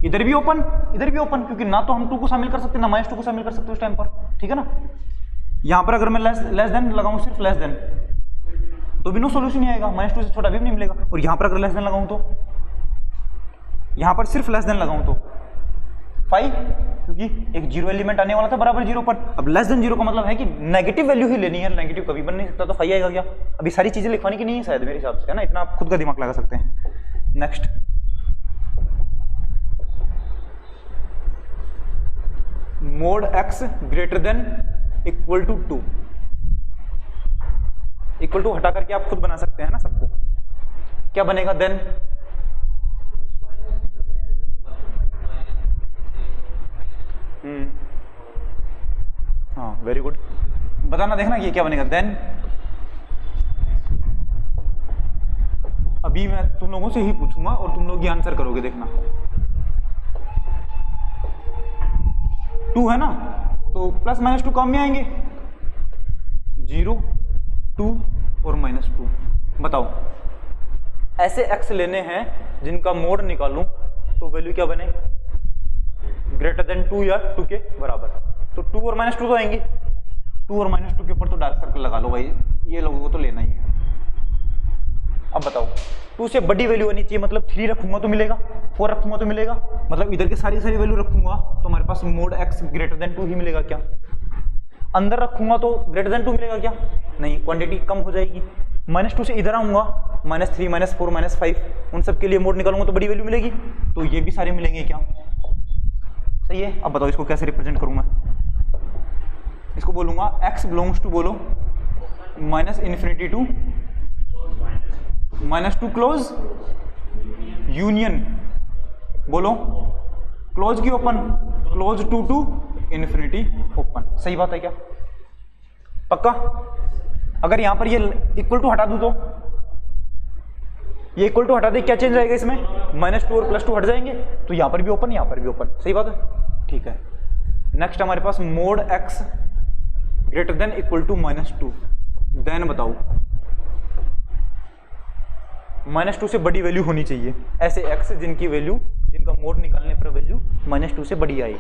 इधर भी ओपन, इधर भी ओपन, क्योंकि ना तो हम 2 को शामिल कर सकते ना -2 को शामिल कर सकते उस टाइम पर, ठीक है ना। यहां पर अगर मैं लेस देन लगाऊं, सिर्फ लेस देन, तो भी नो सॉल्यूशन नहीं आएगा, -2 से छोटा भी नहीं मिलेगा। और यहां पर अगर लेस देन लगाऊं तो, यहां पर सिर्फ लेस देन लगाऊं तो 5, क्योंकि एक 0 एलिमेंट आने वाला था बराबर 0 पर। अब लेस देन 0 का मतलब है कि नेगेटिव वैल्यू ही लेनी है, नेगेटिव कभी बन नहीं सकता, तो 5 आएगा क्या? अभी सारी चीजें लिखवानी की नहीं है शायद मेरे हिसाब से, है ना। इतना आप खुद का दिमाग लगा सकते हैं। Next, mod x greater than equal to 2। Equal to हटा करके आप खुद बना सकते हैं ना सबको। क्या बनेगा देन? हाँ, वेरी गुड। बताना, देखना ये क्या बनेगा देन। अभी मैं तुम लोगों से ही पूछूंगा और तुम लोग ये आंसर करोगे, देखना। 2 है ना, तो प्लस -2 काम में आएंगे, 0, 2 और -2। बताओ, ऐसे x लेने हैं जिनका मोड निकालूं तो वैल्यू क्या बने? ग्रेटर देन 2 या 2 के बराबर। तो 2 और -2 तो आएंगे, 2 और -2 के ऊपर तो डार्क सर्कल लगा लो भाई, ये लोगों को तो लेना ही है। अब बताओ, 2 से बड़ी वैल्यू आनी चाहिए, मतलब 3 रखूंगा तो मिलेगा, 4 रखूंगा तो मिलेगा, मतलब इधर के सारी वैल्यू रखूंगा तो हमारे पास मोड x ग्रेटर देन 2 ही मिलेगा क्या? अंदर रखूंगा तो ग्रेटर देन 2 मिलेगा क्या? नहीं, क्वांटिटी कम हो जाएगी। -2 से इधर आऊंगा, -3, -4, -5, उन सब के लिए मोड निकालूंगा तो बड़ी वैल्यू मिलेगी, तो ये भी सारे मिलेंगे क्या? सही है। अब बताओ इसको कैसे रिप्रेजेंट करूंगा? इसको बोलूंगा x बिलोंग्स टू, बोलो, -∞ टू -2 क्लोज यूनियन, बोलो क्लोज की open, close to infinity open. सही बात है क्या? पक्का? अगर यहां पर ये इक्वल टू हटा दूं तो ये इक्वल टू हटा दे, क्या चेंज आएगा इसमें, -2 और +2 हट जाएंगे, तो यहाँ पर भी ओपन, यहाँ पर भी ओपन, सही बात है, ठीक है। नेक्स्ट हमारे पास mod x greater than equal to -2, then बताओ -2 से बड़ी वैल्यू होनी चाहिए, ऐसे x जिनकी वैल्यू, जिनका मोड निकालने पर वैल्यू -2 से बड़ी आई।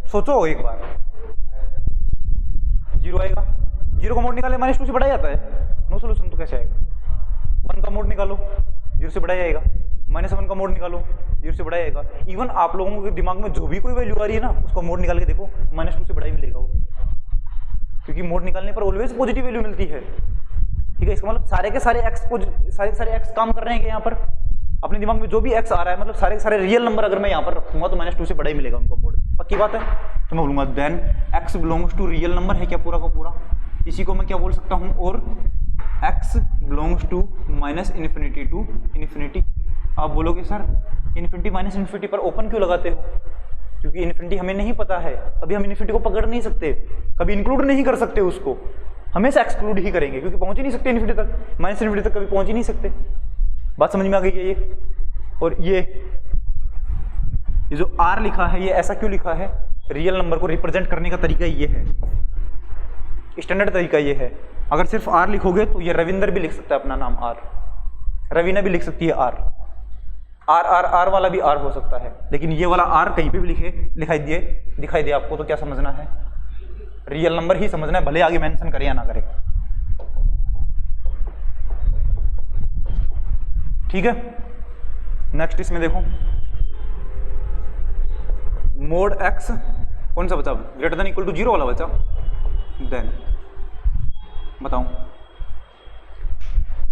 सोचो एक बार, 0 आएगा, 0 का मोड निकाले -2 से बड़ा जाता है, नो सोल्यूशन, तो कैसे आएगा। 1 का मोड निकालो, 0 से बड़ा जाएगा, -1 का मोड निकालो, 0 से बड़ा जाएगा। इवन आप लोगों के दिमाग में जो भी कोई वैल्यू आ रही है ना, उसका मोड निकाल के देखो, -2 से बड़ा ही मिलेगा वो, क्योंकि मोड निकालने पर ऑलवेज पॉजिटिव वैल्यू मिलती है, ठीक है। इसका मतलब सारे के सारे एक्स काम कर रहे हैं कि यहाँ पर अपने दिमाग में जो भी x आ रहा है, मतलब सारे के सारे रियल नंबर अगर मैं यहाँ पर रखूंगा तो -2 से बड़ा ही मिलेगा उनका मोड, पक्की बात है। तो मैं बोलूंगा then x belongs to real number है क्या, पूरा का पूरा, इसी को मैं क्या बोल सकता हूँ, और x belongs to -infinity to infinity. आप बोलोगे सर इन्फिनिटी -इन्फिनिटी पर ओपन क्यों लगाते हो, क्योंकि इन्फिनिटी हमें नहीं पता है, कभी हम इन्फिनिटी को पकड़ नहीं सकते, कभी इंक्लूड नहीं कर सकते उसको, हमेशा एक्सक्लूड ही करेंगे, क्योंकि पहुंच ही नहीं सकते इन्फिनिटी तक, -इन्फिनिटी तक कभी पहुंच ही नहीं सकते। बात समझ में आ गई है ये। और ये जो R लिखा है, ये ऐसा क्यों लिखा है, रियल नंबर को रिप्रेजेंट करने का तरीका ये है, स्टैंडर्ड तरीका ये है। अगर सिर्फ R लिखोगे तो ये रविंदर भी लिख सकता है अपना नाम R, रवीना भी लिख सकती है R, R वाला भी R हो सकता है, लेकिन ये वाला R कहीं पे भी दिखाई दे आपको, तो क्या समझना है, रियल नंबर ही समझना है, भले आगे मेंशन करे या ना करे, ठीक है। नेक्स्ट इसमें देखो, मोड x कौन सा बचा, ग्रेटर देन इक्वल टू 0 वाला बचा, देन बताओ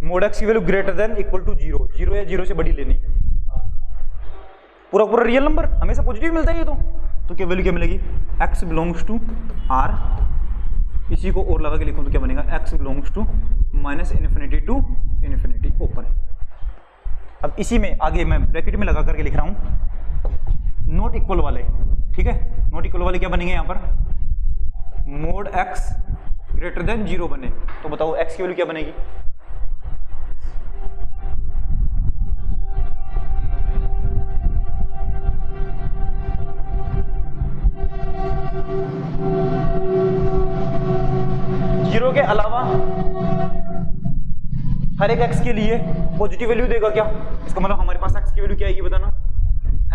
मोड x की value greater than equal to 0 या 0 से बड़ी लेनी है, पूरा पूरा रियल नंबर हमेशा पॉजिटिव मिलता है ये, तो क्या वैल्यू क्या मिलेगी, x बिलोंग्स टू r, इसी को और लगा के लिखूं तो क्या बनेगा, x belongs to -infinity to infinity open. अब इसी में आगे मैं ब्रैकेट में लगा करके लिख रहा हूं नॉट इक्वल वाले, ठीक है। नॉट इक्वल वाले क्या बनेंगे यहाँ पर, मोड x ग्रेटर देन 0 बने, तो बताओ x की वैल्यू क्या बनेगी, जीरो के अलावा हर एक x के लिए पॉजिटिव वैल्यू देगा क्या, इसका मतलब हमारे पास x की वैल्यू क्या आएगी बताना,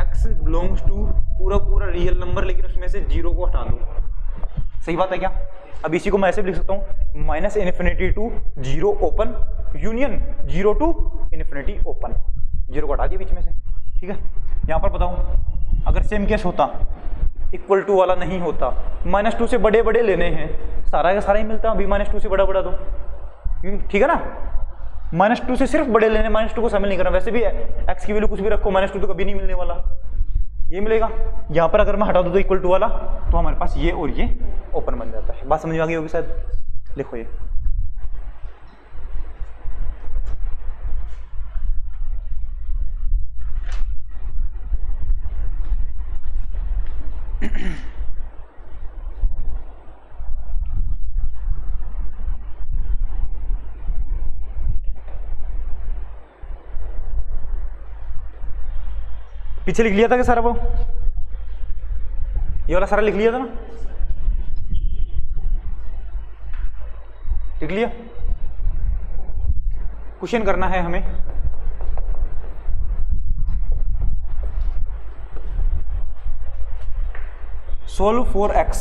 x बिलोंग्स टू पूरा पूरा रियल नंबर, लेकिन उसमें से 0 को हटा दो, सही बात है क्या। अब इसी को मैं ऐसे भी लिख सकता हूँ, -infinity to 0 open union 0 to infinity open, 0 को हटा दिया बीच में से, ठीक है। यहाँ पर बताओ अगर सेम केस होता, इक्वल टू वाला नहीं होता, -2 से बड़े बड़े लेने हैं, सारा का सारा ही मिलता, अभी -2 से बड़ा बड़ा दो, ठीक है ना, -2 से सिर्फ बड़े लेने, -2 को शामिल नहीं करना, वैसे भी x की वैल्यू कुछ भी रखो, -2 तो कभी नहीं मिलने वाला, ये मिलेगा। यहाँ पर अगर मैं हटा दूँ तो इक्वल टू वाला, तो हमारे पास ये और ये ओपन बन जाता है। बात समझ में आ गई होगी शायद, लिखो ये पीछे लिख लिया था कि सारा, वो ये वाला सारा लिख लिया था ना, लिख लिया। क्वेश्चन करना है हमें, solve for x,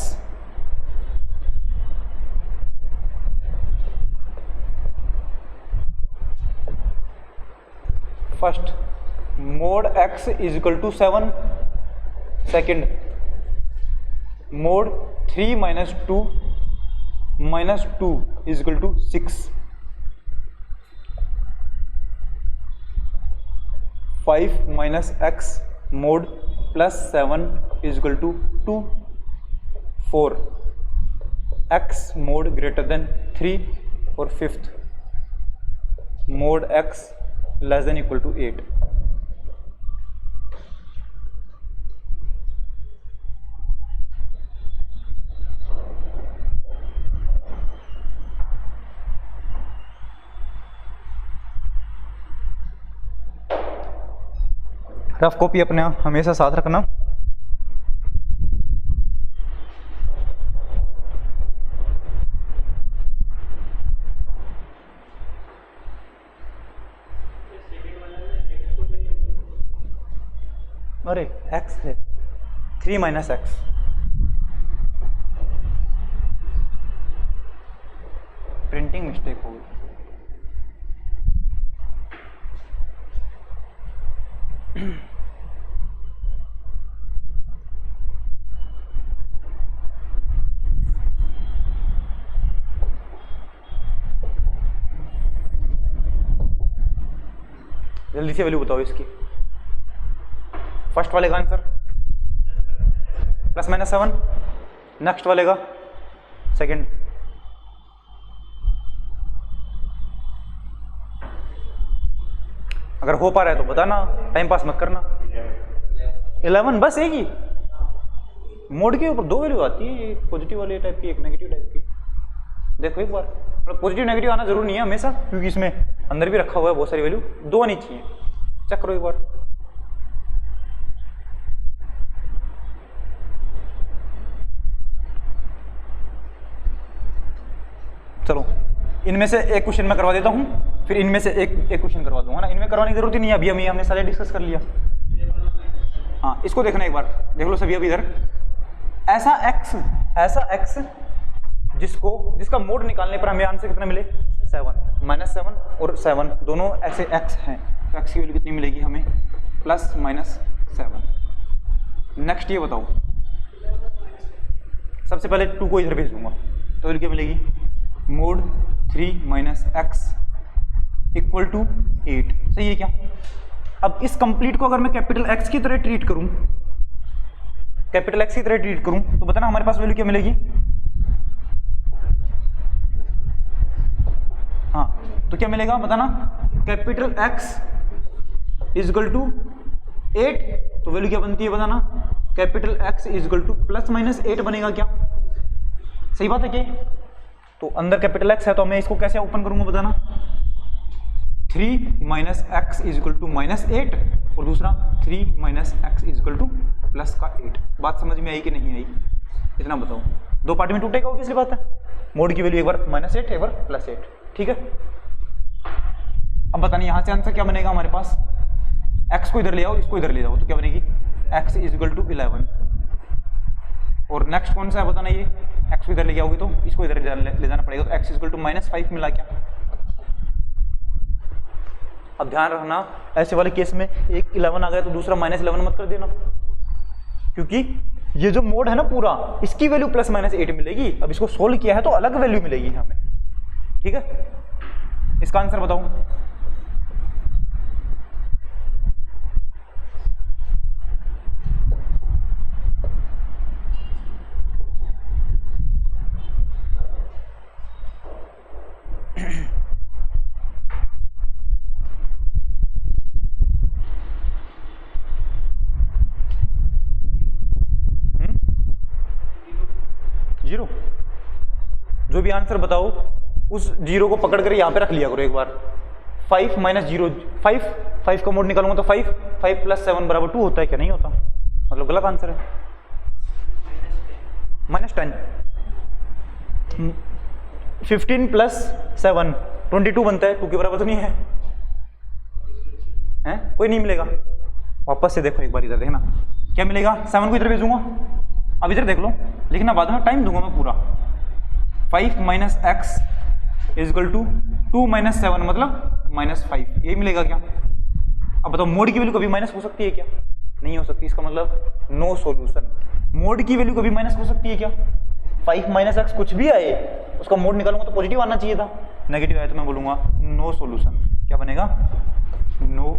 first mod x is equal to 7, second mod 3 - 2 - 2 is equal to 6, 5 - x mod +7 is equal to 2, 4 x mod greater than 3, और fifth mod x less than equal to 8। Rough copy अपने हमेशा साथ रखना। अरे x है 3 माइनस एक्स, प्रिंटिंग मिस्टेक हो गई। जल्दी से वैल्यू बताओ इसकी। फर्स्ट वाले का आंसर +-7, नेक्स्ट वाले का सेकंड। अगर हो पा रहा है तो बताना, टाइम पास मत करना। 11 बस एक ही मोड के ऊपर 2 वैल्यू आती है, एक पॉजिटिव वाले टाइप की, एक नेगेटिव टाइप की। देखो एक बार, मतलब पॉजिटिव नेगेटिव आना जरूरी नहीं है हमेशा, क्योंकि इसमें अंदर भी रखा हुआ है बहुत सारी वैल्यू, 2 आनी चाहिए। चेक करो एक बार। चलो इनमें से एक क्वेश्चन मैं करवा देता हूँ, फिर इनमें से एक क्वेश्चन करवा दूंगा ना। इनमें करवाने की जरूरत ही नहीं है, अभी हमने सारे डिस्कस कर लिया। हाँ इसको देखना एक बार, देख लो सभी। अभी इधर ऐसा x जिसका मोड निकालने पर हमें आंसर कितना मिले 7, -7 और 7 दोनों ऐसे x हैं, तो x की वैल्यू कितनी मिलेगी हमें +-7। नेक्स्ट ये बताओ, सबसे पहले 2 को इधर भेज दूंगा तो वैल्यू क्या मिलेगी, मोड 3 - x = 8। सही है क्या? अब इस कंप्लीट को अगर मैं कैपिटल X की तरह ट्रीट करूं, तो बताना हमारे पास वैल्यू क्या मिलेगी। हाँ तो क्या मिलेगा बताना, कैपिटल X = 8, तो वैल्यू क्या बनती है बताना, कैपिटल X = +-8 बनेगा क्या? सही बात है क्या? तो अंदर कैपिटल X है तो मैं इसको कैसे ओपन करूंगा बताना, 3 - x = -8 और दूसरा 3 - x = +8। बात समझ में आई कि नहीं आई, इतना बताओ। 2 पार्ट में टूटेगा, किसी बात है। मोड की वैल्यू एक बार -8 एक बार +8, ठीक है। अब बतानी यहां से आंसर क्या बनेगा हमारे पास, x को इधर ले आओ, इसको इधर ले जाओ, तो क्या बनेगी x = 11। और नेक्स्ट कौन सा है बताना, ये x को इधर ले आओगे तो इसको इधर ले जाना पड़ेगा, तो x = -5 मिला क्या। अब ध्यान रखना ऐसे वाले केस में एक 11 आ गया तो दूसरा -11 मत कर देना, क्योंकि ये जो मोड है ना पूरा, इसकी वैल्यू +-8 मिलेगी। अब इसको सोल्व किया है तो अलग वैल्यू मिलेगी हमें, ठीक है। इसका आंसर बताओ। जीरो। जो भी आंसर बताओ उस जीरो को पकड़ कर यहां पे रख लिया करो एक बार। 5 - 0 5 का मोड निकालूंगा तो 5 + 7 = 2 होता है क्या, नहीं होता, मतलब गलत आंसर है। -10 15 + 7 22 बनता है, 2 के बराबर तो नहीं है, कोई नहीं मिलेगा। वापस से देखो एक बार, इधर देखना क्या मिलेगा। 7 को इधर भेजूंगा, अब इधर देख लो, लिखना बाद में, टाइम दूंगा मैं पूरा। 5 - x = 2 - 7 मतलब -5, यही मिलेगा क्या। अब बताओ मोड की वैल्यू कभी माइनस हो सकती है क्या, नहीं हो सकती, इसका मतलब नो सॉल्यूशन। मोड की वैल्यू कभी माइनस हो सकती है क्या, 5 - x कुछ भी आए उसका मोड निकालूंगा तो पॉजिटिव आना चाहिए था, नेगेटिव आया तो मैं बोलूंगा नो सॉल्यूशन। क्या बनेगा, नो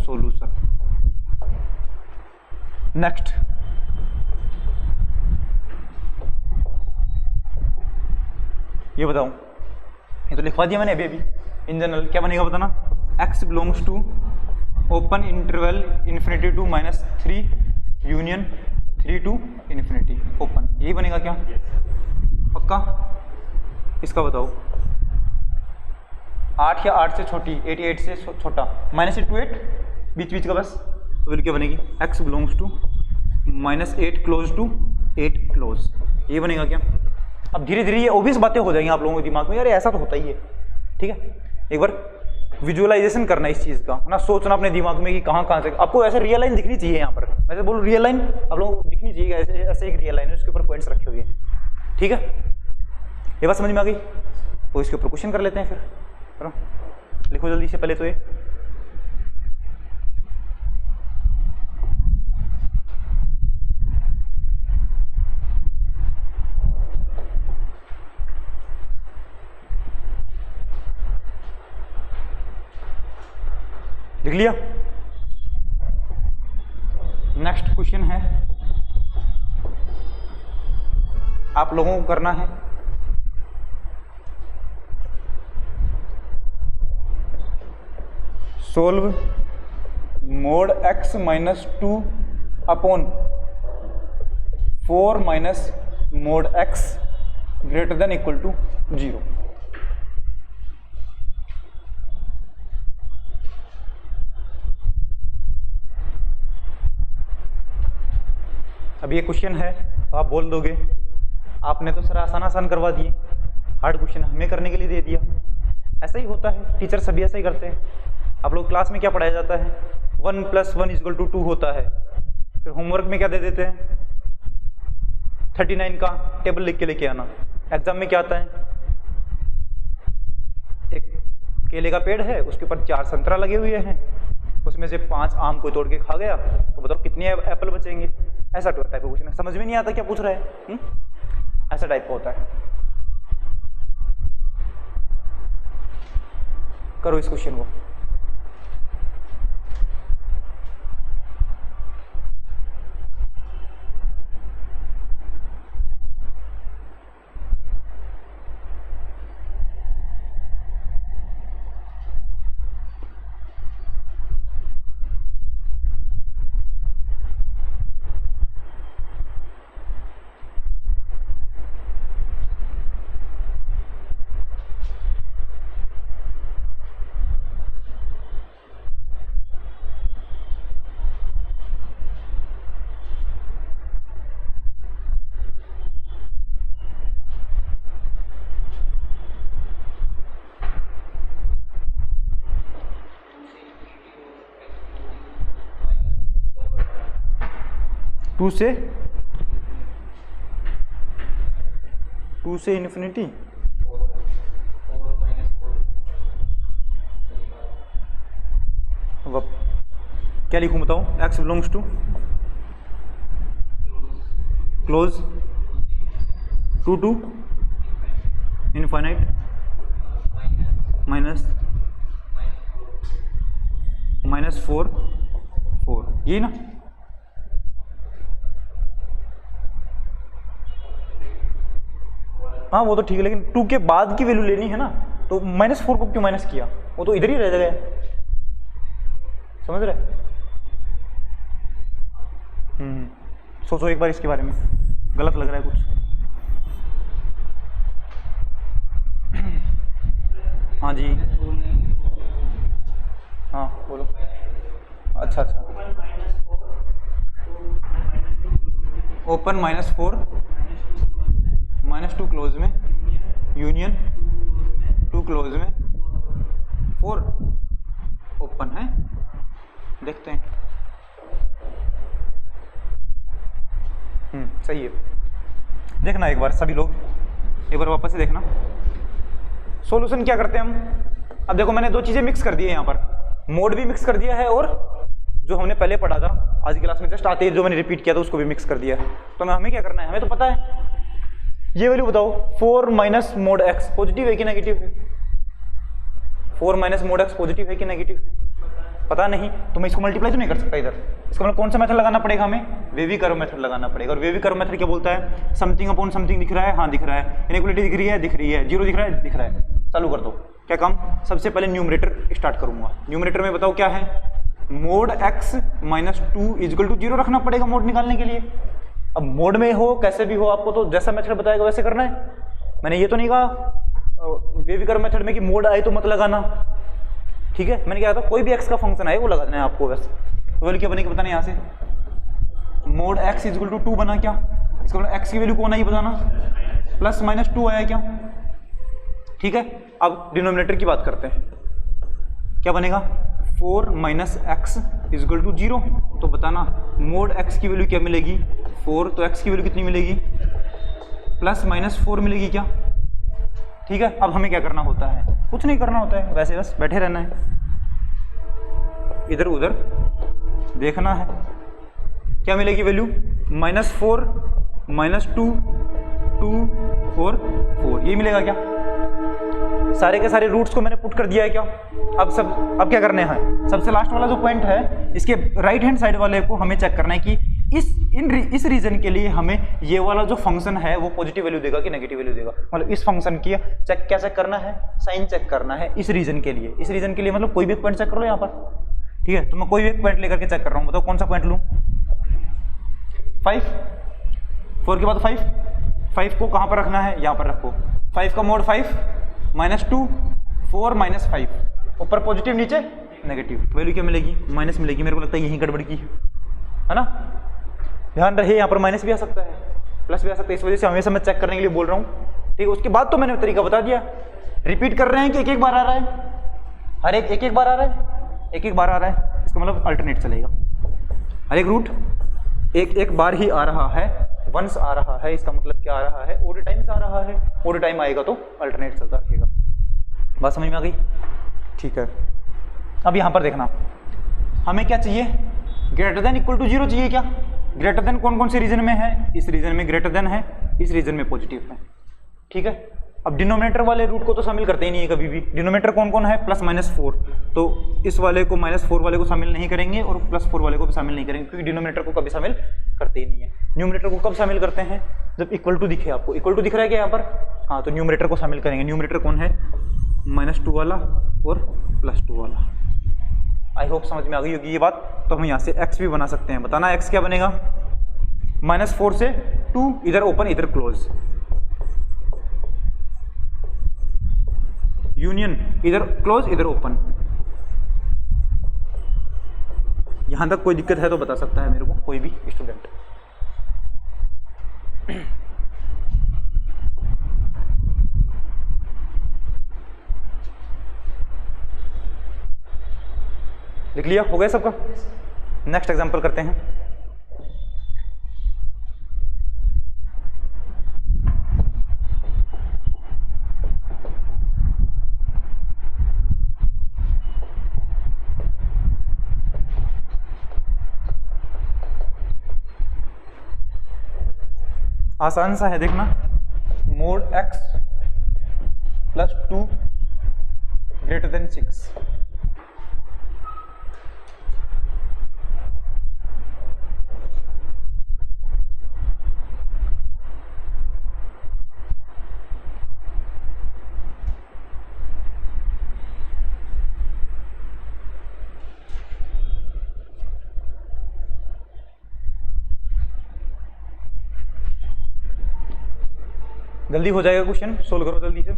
सॉल्यूशन। नेक्स्ट ये बताओ, ये तो लिखवा दिया मैंने अभी इन जनरल। क्या बनेगा बताना, x belongs to open interval infinity to -3 union 3 to infinity open, यही बनेगा क्या, पक्का। इसका बताओ, 8 या 8 से छोटी, 88 से छोटा, -8 to 8 बीच बीच का बस, तो वैल्यू क्या बनेगी, x belongs to -8 close to 8 close, ये बनेगा क्या। अब धीरे धीरे ये ऑब्वियस बातें हो जाएंगी आप लोगों के दिमाग में, यार ऐसा तो होता ही है, ठीक है। एक बार विजुअलाइजेशन करना इस चीज़ का ना, सोचना अपने दिमाग में कि कहाँ कहाँ से आपको ऐसे रियल लाइन दिखनी चाहिए। यहाँ पर वैसे बोलो रियल लाइन आप लोगों को दिखनी चाहिए, ऐसे ऐसे एक रियल लाइन है उसके ऊपर पॉइंट्स रखे हुए, ठीक है। ये बात समझ में आ गई, तो इसके ऊपर क्वेश्चन कर लेते हैं फिर, करो लिखो जल्दी से पहले तो ये लिख लिया। नेक्स्ट क्वेश्चन है, आप लोगों को करना है solve mod x minus 2 upon 4 minus mod x greater than equal to 0। अब ये क्वेश्चन है तो आप बोल दोगे आपने तो सर आसान आसान करवा दिए, हार्ड क्वेश्चन हमें करने के लिए दे दिया। ऐसा ही होता है, टीचर सभी ऐसा ही करते हैं। आप लोग क्लास में क्या पढ़ाया जाता है, 1 + 1 = 2 होता है। फिर होमवर्क में क्या दे देते हैं, 39 का टेबल लिख के लेके आना। एग्जाम में क्या आता है, एक केले का पेड़ है, उसके ऊपर 4 संतरा लगे हुए हैं, उसमें से 5 आम को तोड़ के खा गया, तो बताओ कितने एप्पल बचेंगे। ऐसा टाइप का क्वेश्चन है, समझ में नहीं आता क्या पूछ रहा है, ऐसा टाइप का होता है। करो इस क्वेश्चन को। टू से इन्फिनिटी, अब क्या लिखूं बताओ, x belongs to close to infinite -4 यही ना। हाँ वो तो ठीक है, लेकिन 2 के बाद की वैल्यू लेनी है ना, तो -4 को क्यों माइनस किया, वो तो इधर ही रह गया, समझ रहे। सोचो एक बार इसके बारे में, गलत लग रहा है कुछ। हाँ जी, हाँ बोलो। अच्छा ओपन -4 -2 क्लोज में यूनियन 2 क्लोज में 4 ओपन है, देखते हैं। सही है, देखना एक बार सभी लोग, एक बार वापस से देखना। सॉल्यूशन क्या करते हैं हम, अब देखो मैंने 2 चीजें मिक्स कर दी है यहाँ पर, मोड भी मिक्स कर दिया है और जो हमने पहले पढ़ा था आज की क्लास में जस्ट आते ही जो मैंने रिपीट किया था उसको भी मिक्स कर दिया है। तो हमें क्या करना है, हमें तो पता है, ये वैल्यू बताओ 4 माइनस मोड x पॉजिटिव है कि नेगेटिव है, 4 माइनस मोड x पॉजिटिव है कि नेगेटिव है, पता नहीं, तो मैं इसको मल्टीप्लाई तो नहीं कर सकता इधर। इसका मतलब कौन सा मेथड लगाना पड़ेगा हमें, वेवी कर्व मेथड लगाना पड़ेगा। और वेवी कर्व मेथड क्या बोलता है, समथिंग अपॉन समथिंग दिख रहा है, हाँ दिख रहा है, इनइक्वालिटी दिख रही है, दिख रही है, जीरो दिख रहा है, दिख रहा है। चालू कर दो, क्या काम, सबसे पहले न्यूमरेटर स्टार्ट करूंगा। न्यूमरेटर में बताओ क्या है, मोड x माइनस 2 = 0 रखना पड़ेगा मोड निकालने के लिए। अब मोड में हो कैसे भी हो, आपको तो जैसा मेथड बताएगा वैसे करना है। मैंने ये तो नहीं कहा वेवी कर्व मेथड में कि मोड आए तो मत लगाना, ठीक है। मैंने क्या कहा, कोई भी x का फंक्शन आए वो लगा देना है आपको बस। तो वैल्यू क्या बनेगी बताना यहाँ से, mod x is equal to 2 बना क्या, इसका मतलब x की वैल्यू कौन आई बताना, प्लस माइनस 2 आया क्या, ठीक है। अब डिनोमिनेटर की बात करते हैं, क्या बनेगा 4 minus x is equal to 0, तो बताना मोड x की वैल्यू क्या मिलेगी 4, तो x की वैल्यू कितनी मिलेगी प्लस माइनस 4 मिलेगी क्या, ठीक है। अब हमें क्या करना होता है, कुछ नहीं करना होता है, वैसे बस बैठे रहना है, इधर उधर देखना है, क्या मिलेगी वैल्यू -4 -2 2 और 4, ये मिलेगा क्या, सारे के सारे रूट्स को मैंने पुट कर दिया है क्या। अब क्या करने हैं, सबसे लास्ट वाला जो पॉइंट है इसके राइट हैंड साइड वाले को हमें चेक करना है कि इस रीजन के लिए हमें ये वाला जो फंक्शन है वो पॉजिटिव वैल्यू देगा कि नेगेटिव वैल्यू देगा, मतलब इस फंक्शन की क्या चेक करना है, साइन चेक करना है इस रीजन के लिए, इस रीजन के लिए मतलब कोई भी एक पॉइंट चेक कर लो यहाँ पर, ठीक है। तो मैं कोई भी एक पॉइंट लेकर के चेक कर रहा हूँ, बताओ कौन सा पॉइंट लूँ, 5, 4 के बाद 5 को कहाँ पर रखना है, यहाँ पर रखो, 5 का मोड 5 -2 4 -5, ऊपर पॉजिटिव नीचे नेगेटिव, वैल्यू क्या मिलेगी माइनस मिलेगी, मेरे को लगता है यही गड़बड़ की है ना, ध्यान रहे यहाँ पर माइनस भी आ सकता है प्लस भी आ सकता है, इस वजह से हमेशा मैं चेक करने के लिए बोल रहा हूँ, ठीक है। उसके बाद तो मैंने तरीका बता दिया, रिपीट कर रहे हैं कि एक बार आ रहा है, हर एक बार आ रहा है, एक बार आ रहा है, इसका मतलब अल्टरनेट चलेगा, हर एक रूट एक बार ही आ रहा है, वंस आ रहा है, इसका मतलब क्या आ रहा है, ओड टाइम्स आ रहा है, ओड टाइम आएगा तो अल्टरनेट चलता रहेगा, बात समझ में आ गई, ठीक है। अब यहाँ पर देखना हमें क्या चाहिए, ग्रेटर देन इक्वल टू 0 चाहिए क्या, ग्रेटर देन कौन कौन से रीजन में है, इस रीजन में ग्रेटर देन है, इस रीजन में पॉजिटिव है, ठीक है। अब डिनोमिनेटर वाले रूट को तो शामिल करते ही नहीं है कभी भी, डिनोमिनेटर कौन कौन है +-4, तो इस वाले को -4 वाले को शामिल नहीं करेंगे और +4 वाले को भी शामिल नहीं करेंगे, क्योंकि डिनोमिनेटर को कभी शामिल करते ही नहीं है। न्यूमरेटर को कब शामिल करते हैं, जब इक्वल टू दिखे, आपको इक्वल टू दिख रहा है क्या यहाँ पर, हाँ, तो न्यूमरेटर को शामिल करेंगे, न्यूमरेटर कौन है -2 वाला और +2 वाला, आई होप समझ में आ गई होगी ये बात। तो हम यहाँ से x भी बना सकते हैं, बताना x क्या बनेगा, -4 से 2, इधर ओपन इधर क्लोज, यूनियन इधर क्लोज इधर ओपन, यहां तक कोई दिक्कत है तो बता सकता है मेरे को कोई भी स्टूडेंट। लिख लिया, हो गया सबका, नेक्स्ट एग्जांपल करते हैं। आसान सा है, देखना, मोड x +2 > 6, जल्दी हो जाएगा क्वेश्चन, सोल्व करो जल्दी से।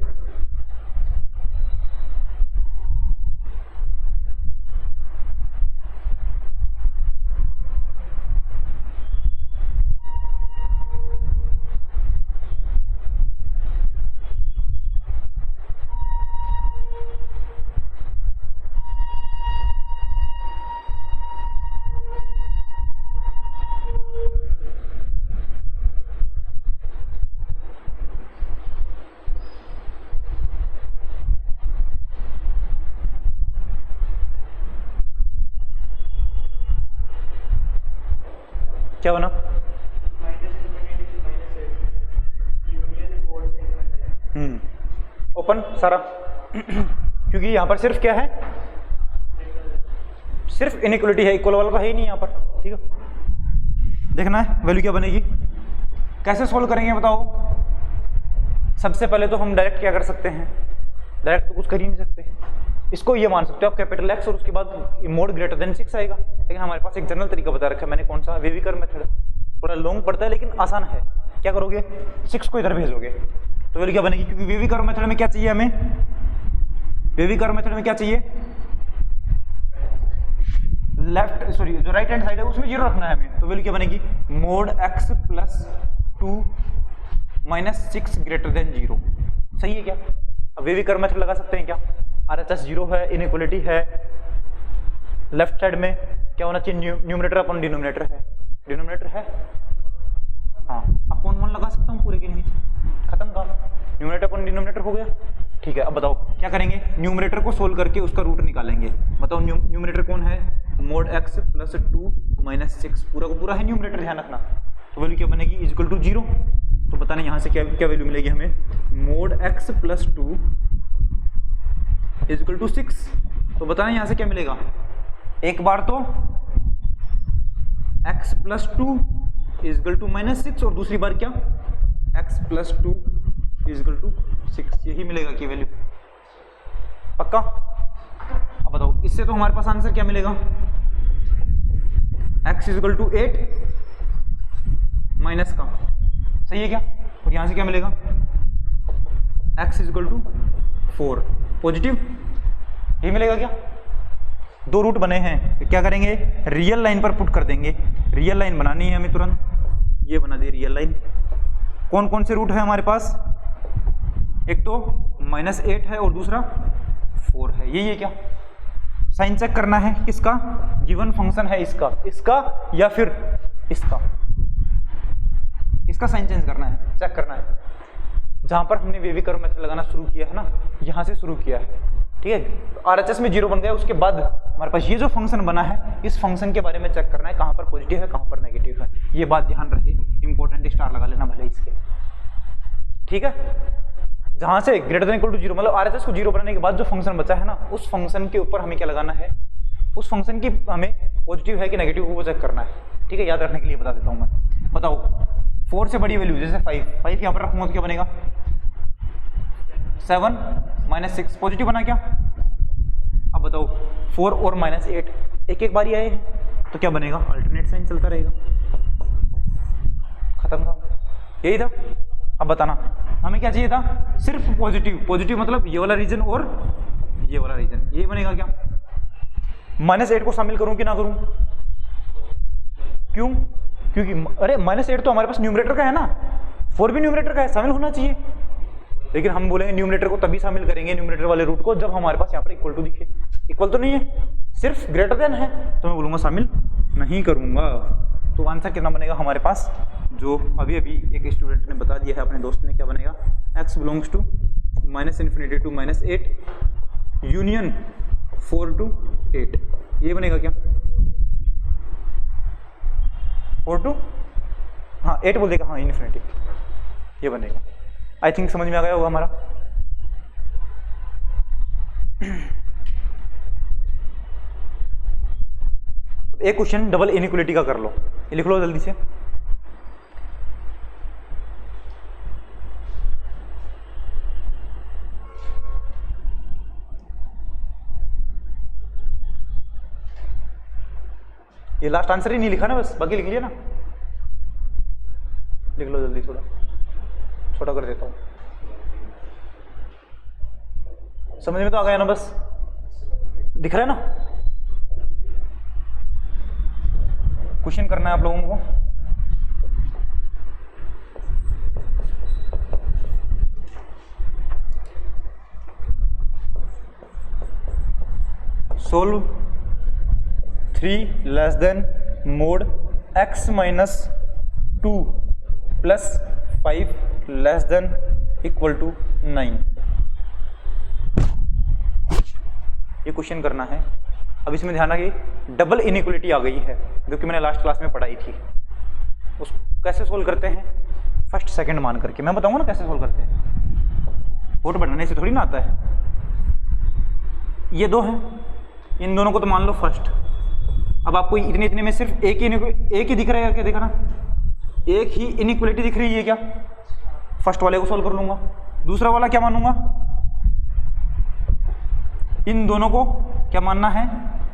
क्या बना, ओपन सारा क्योंकि यहाँ पर सिर्फ क्या है, सिर्फ इनइक्वलिटी है, इक्वल वाला तो है ही नहीं यहाँ पर, ठीक है। देखना है वैल्यू क्या बनेगी, कैसे सोल्व करेंगे बताओ। सबसे पहले तो हम डायरेक्ट क्या कर सकते हैं, डायरेक्ट तो कुछ कर ही नहीं सकते, इसको ये मान सकते हो आप कैपिटल X और उसके बाद मोड > 6 आएगा, लेकिन हमारे पास एक जनरल तरीका बता रखा है मैंने, कौन सा, वेविकर मेथड, थोड़ा लॉन्ग पड़ता है लेकिन आसान है। क्या करोगे, 6 को इधर भेजोगे तो वैल्यू क्या बनेगी, क्योंकि वेविकर मेथड में क्या चाहिए हमें, वेविकर मेथड में क्या चाहिए, लेफ्ट सॉरी जो राइट हैंड साइड है उसमें 0 रखना है हमें, तो वैल्यू क्या बनेगी mod x plus 2 minus 6 greater than 0। सही है क्या? अब वे भी कर मेथड लगा सकते हैं क्या? RHS 0 है, इनइक्वालिटी है, लेफ्ट साइड में क्या होना चाहिए न्यूमरेटर अपॉन डिनोमिनेटर है, डिनोमिनेटर है हाँ, अपॉन 1 लगा सकता हूँ पूरे के नीचे, खत्म काम, न्यूमरेटर अपॉन डिनोमिनेटर हो गया। ठीक है, अब बताओ क्या करेंगे, न्यूमरेटर को सोल्व करके उसका रूट निकालेंगे। बताओ न्यूमरेटर कौन है, मोड x प्लस 2 माइनस 6, पूरा को पूरा है न्यूमरेटर, ध्यान रखना। तो वैल्यू क्या बनेगी इज इक्वल टू 0। तो बताना यहाँ से क्या वैल्यू मिलेगी हमें, mod x plus 2 is equal to 6। तो बताना यहाँ से क्या मिलेगा, एक बार तो x plus 2 is equal to minus 6 और दूसरी बार क्या x plus 2 is equal to 6, यही मिलेगा की वैल्यू, पक्का। अब बताओ इससे तो हमारे पास आंसर क्या मिलेगा, x is equal to 8 minus का, सही है क्या? और यहां से क्या मिलेगा, x is equal to 4 positive, ये मिलेगा क्या? दो रूट बने हैं, तो क्या करेंगे रियल लाइन पर पुट कर देंगे। रियल लाइन बनानी है हमें तुरंत, ये बना दे रियल लाइन। कौन कौन से रूट है हमारे पास, एक तो -8 है और दूसरा 4 है, यही है क्या? साइन चेक करना है किसका, गिवन फंक्शन है इसका या फिर इसका साइन चेंज करना है, चेक करना है। जहां पर हमने वेवी कर्व मेथड लगाना शुरू किया है ना, यहां से शुरू किया है, ठीक है। तो RHS में 0 बन गया, उसके बाद हमारे पास ये जो फंक्शन बना है, इस फंक्शन के बारे में चेक करना है, कहां पर पॉजिटिव है कहां पर नेगेटिव है, ये बात ध्यान रहे, इंपॉर्टेंट स्टार लगा लेना भले इसके, ठीक है। जहां से ग्रेटर देन इक्वल टू 0 मतलब RHS को 0 बनाने के बाद जो फंक्शन बचा है ना, उस फंक्शन के ऊपर हमें क्या लगाना है, उस फंक्शन की हमें पॉजिटिव है कि नेगेटिव वो चेक करना है, ठीक है। याद रखने के लिए बता देता हूं मैं। बताओ 4 से बड़ी वैल्यू जैसे 5 यहाँ पर रखूंगा तो क्या बनेगा 7 माइनस 6, पॉजिटिव बना क्या? अब बताओ 4 और -8 एक एक बारी आए हैं तो क्या बनेगा, अल्टरनेट साइन चलता रहेगा, खत्म का, यही था। अब बताना हमें क्या चाहिए था, सिर्फ पॉजिटिव मतलब ये वाला रीजन और ये वाला रीजन, यही बनेगा क्या? -8 को शामिल करूं कि ना करूं, क्यों? क्योंकि अरे -8 तो हमारे पास न्यूमरेटर का है ना, 4 भी न्यूमरेटर का है, शामिल होना चाहिए। लेकिन हम बोलेंगे न्यूमरेटर को तभी शामिल करेंगे, न्यूमरेटर वाले रूट को, जब हमारे पास यहाँ पर इक्वल टू दिखे। इक्वल तो नहीं है, सिर्फ ग्रेटर देन है, तो मैं बोलूंगा शामिल नहीं करूंगा। तो आंसर कितना बनेगा हमारे पास, जो अभी एक स्टूडेंट ने बता दिया है अपने दोस्त ने, क्या बनेगा, x belongs to -∞ to -8 union 4 to 8, ये बनेगा क्या 4 to हाँ 8 बोल देगा, हाँ इन्फिनिटी, ये बनेगा। आई थिंक समझ में आ गया होगा हमारा। एक क्वेश्चन डबल इनइक्वालिटी का कर लो, ये लिख लो जल्दी से। ये लास्ट आंसर ही नहीं लिखा ना, बस बाकी लिख लिया ना, लिख लो जल्दी, थोड़ा छोटा कर देता हूं, समझ में तो आ गया ना, बस दिख रहा है ना। क्वेश्चन करना है आप लोगों को, solve 3 less than mod x minus 2 plus 5 less than equal to 9, ये क्वेश्चन करना है। अब इसमें ध्यान रखिए डबल इनइक्वालिटी आ गई है, जो कि मैंने लास्ट क्लास में पढ़ाई थी। उसको कैसे सोल्व करते हैं, फर्स्ट सेकंड मान करके, मैं बताऊंगा ना कैसे सोल्व करते हैं, वोट बनाने से थोड़ी ना आता है। ये दो हैं, इन दोनों को तो मान लो फर्स्ट। अब आपको इतने में सिर्फ एक ही दिख रहा है, क्या दिख रहा, एक ही इनइक्वालिटी दिख रही है क्या, फर्स्ट वाले को सोल्व कर लूंगा। दूसरा वाला क्या मानूंगा, इन दोनों को क्या मानना है,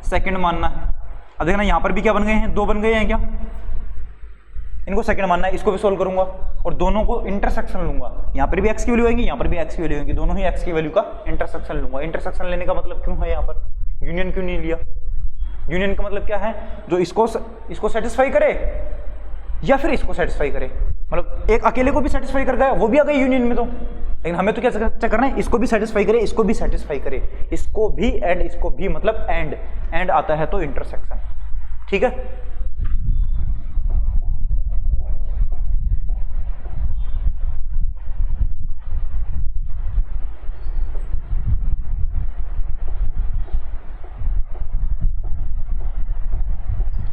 सेकंड मानना है। अब देखना यहाँ पर भी क्या बन गए हैं, 2 बन गए हैं क्या, इनको सेकंड मानना है। इसको भी सोल्व करूंगा और दोनों को इंटरसेक्शन लूंगा, यहाँ पर भी x की वैल्यू आएंगी, यहाँ पर भी x की वैल्यू आएंगी, दोनों ही x की वैल्यू का इंटरसेक्शन लूंगा। इंटरसेक्शन लेने का मतलब क्यों है, यहाँ पर यूनियन क्यों नहीं लिया, यूनियन का मतलब क्या है, जो इसको सेटिस्फाई करे या फिर इसको सेटिस्फाई करे, मतलब एक अकेले को भी सेटिस्फाई कर गया वो भी आ गया यूनियन में तो, लेकिन हमें तो क्या चेक करना है, इसको भी सेटिस्फाई करे, इसको भी सेटिस्फाई करे, इसको भी एंड इसको भी, मतलब एंड आता है तो इंटरसेक्शन। ठीक है,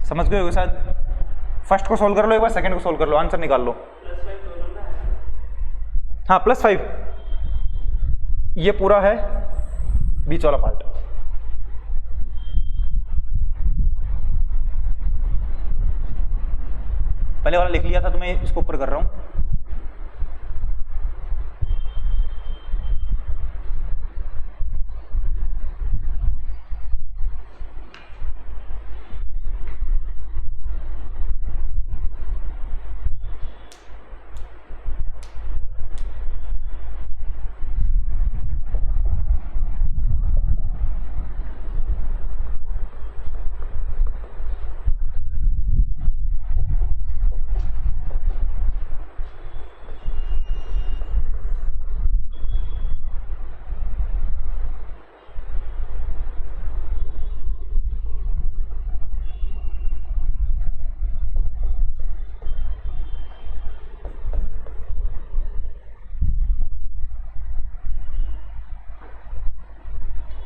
समझ गए हो शायद। फर्स्ट को सोल्व कर लो एक बार, सेकंड को सोल्व कर लो, आंसर निकाल लो। हाँ +5, ये पूरा है बीच वाला पार्ट। पहले वाला लिख लिया था तो मैं इसको ऊपर कर रहा हूं।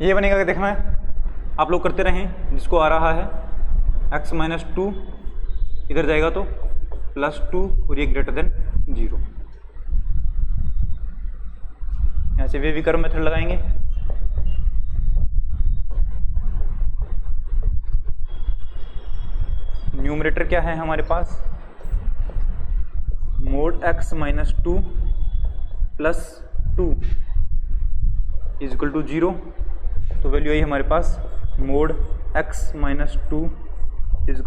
ये बनेगा, क्या देखना है, आप लोग करते रहें, जिसको आ रहा है x - 2 इधर जाएगा तो +2 और ये >0। यहाँ से वे विकर्म मेथड लगाएंगे। न्यूमरेटर क्या है हमारे पास, मोड x - 2 + 2 = 0, तो वैल्यू आई हमारे पास mod x - 2 =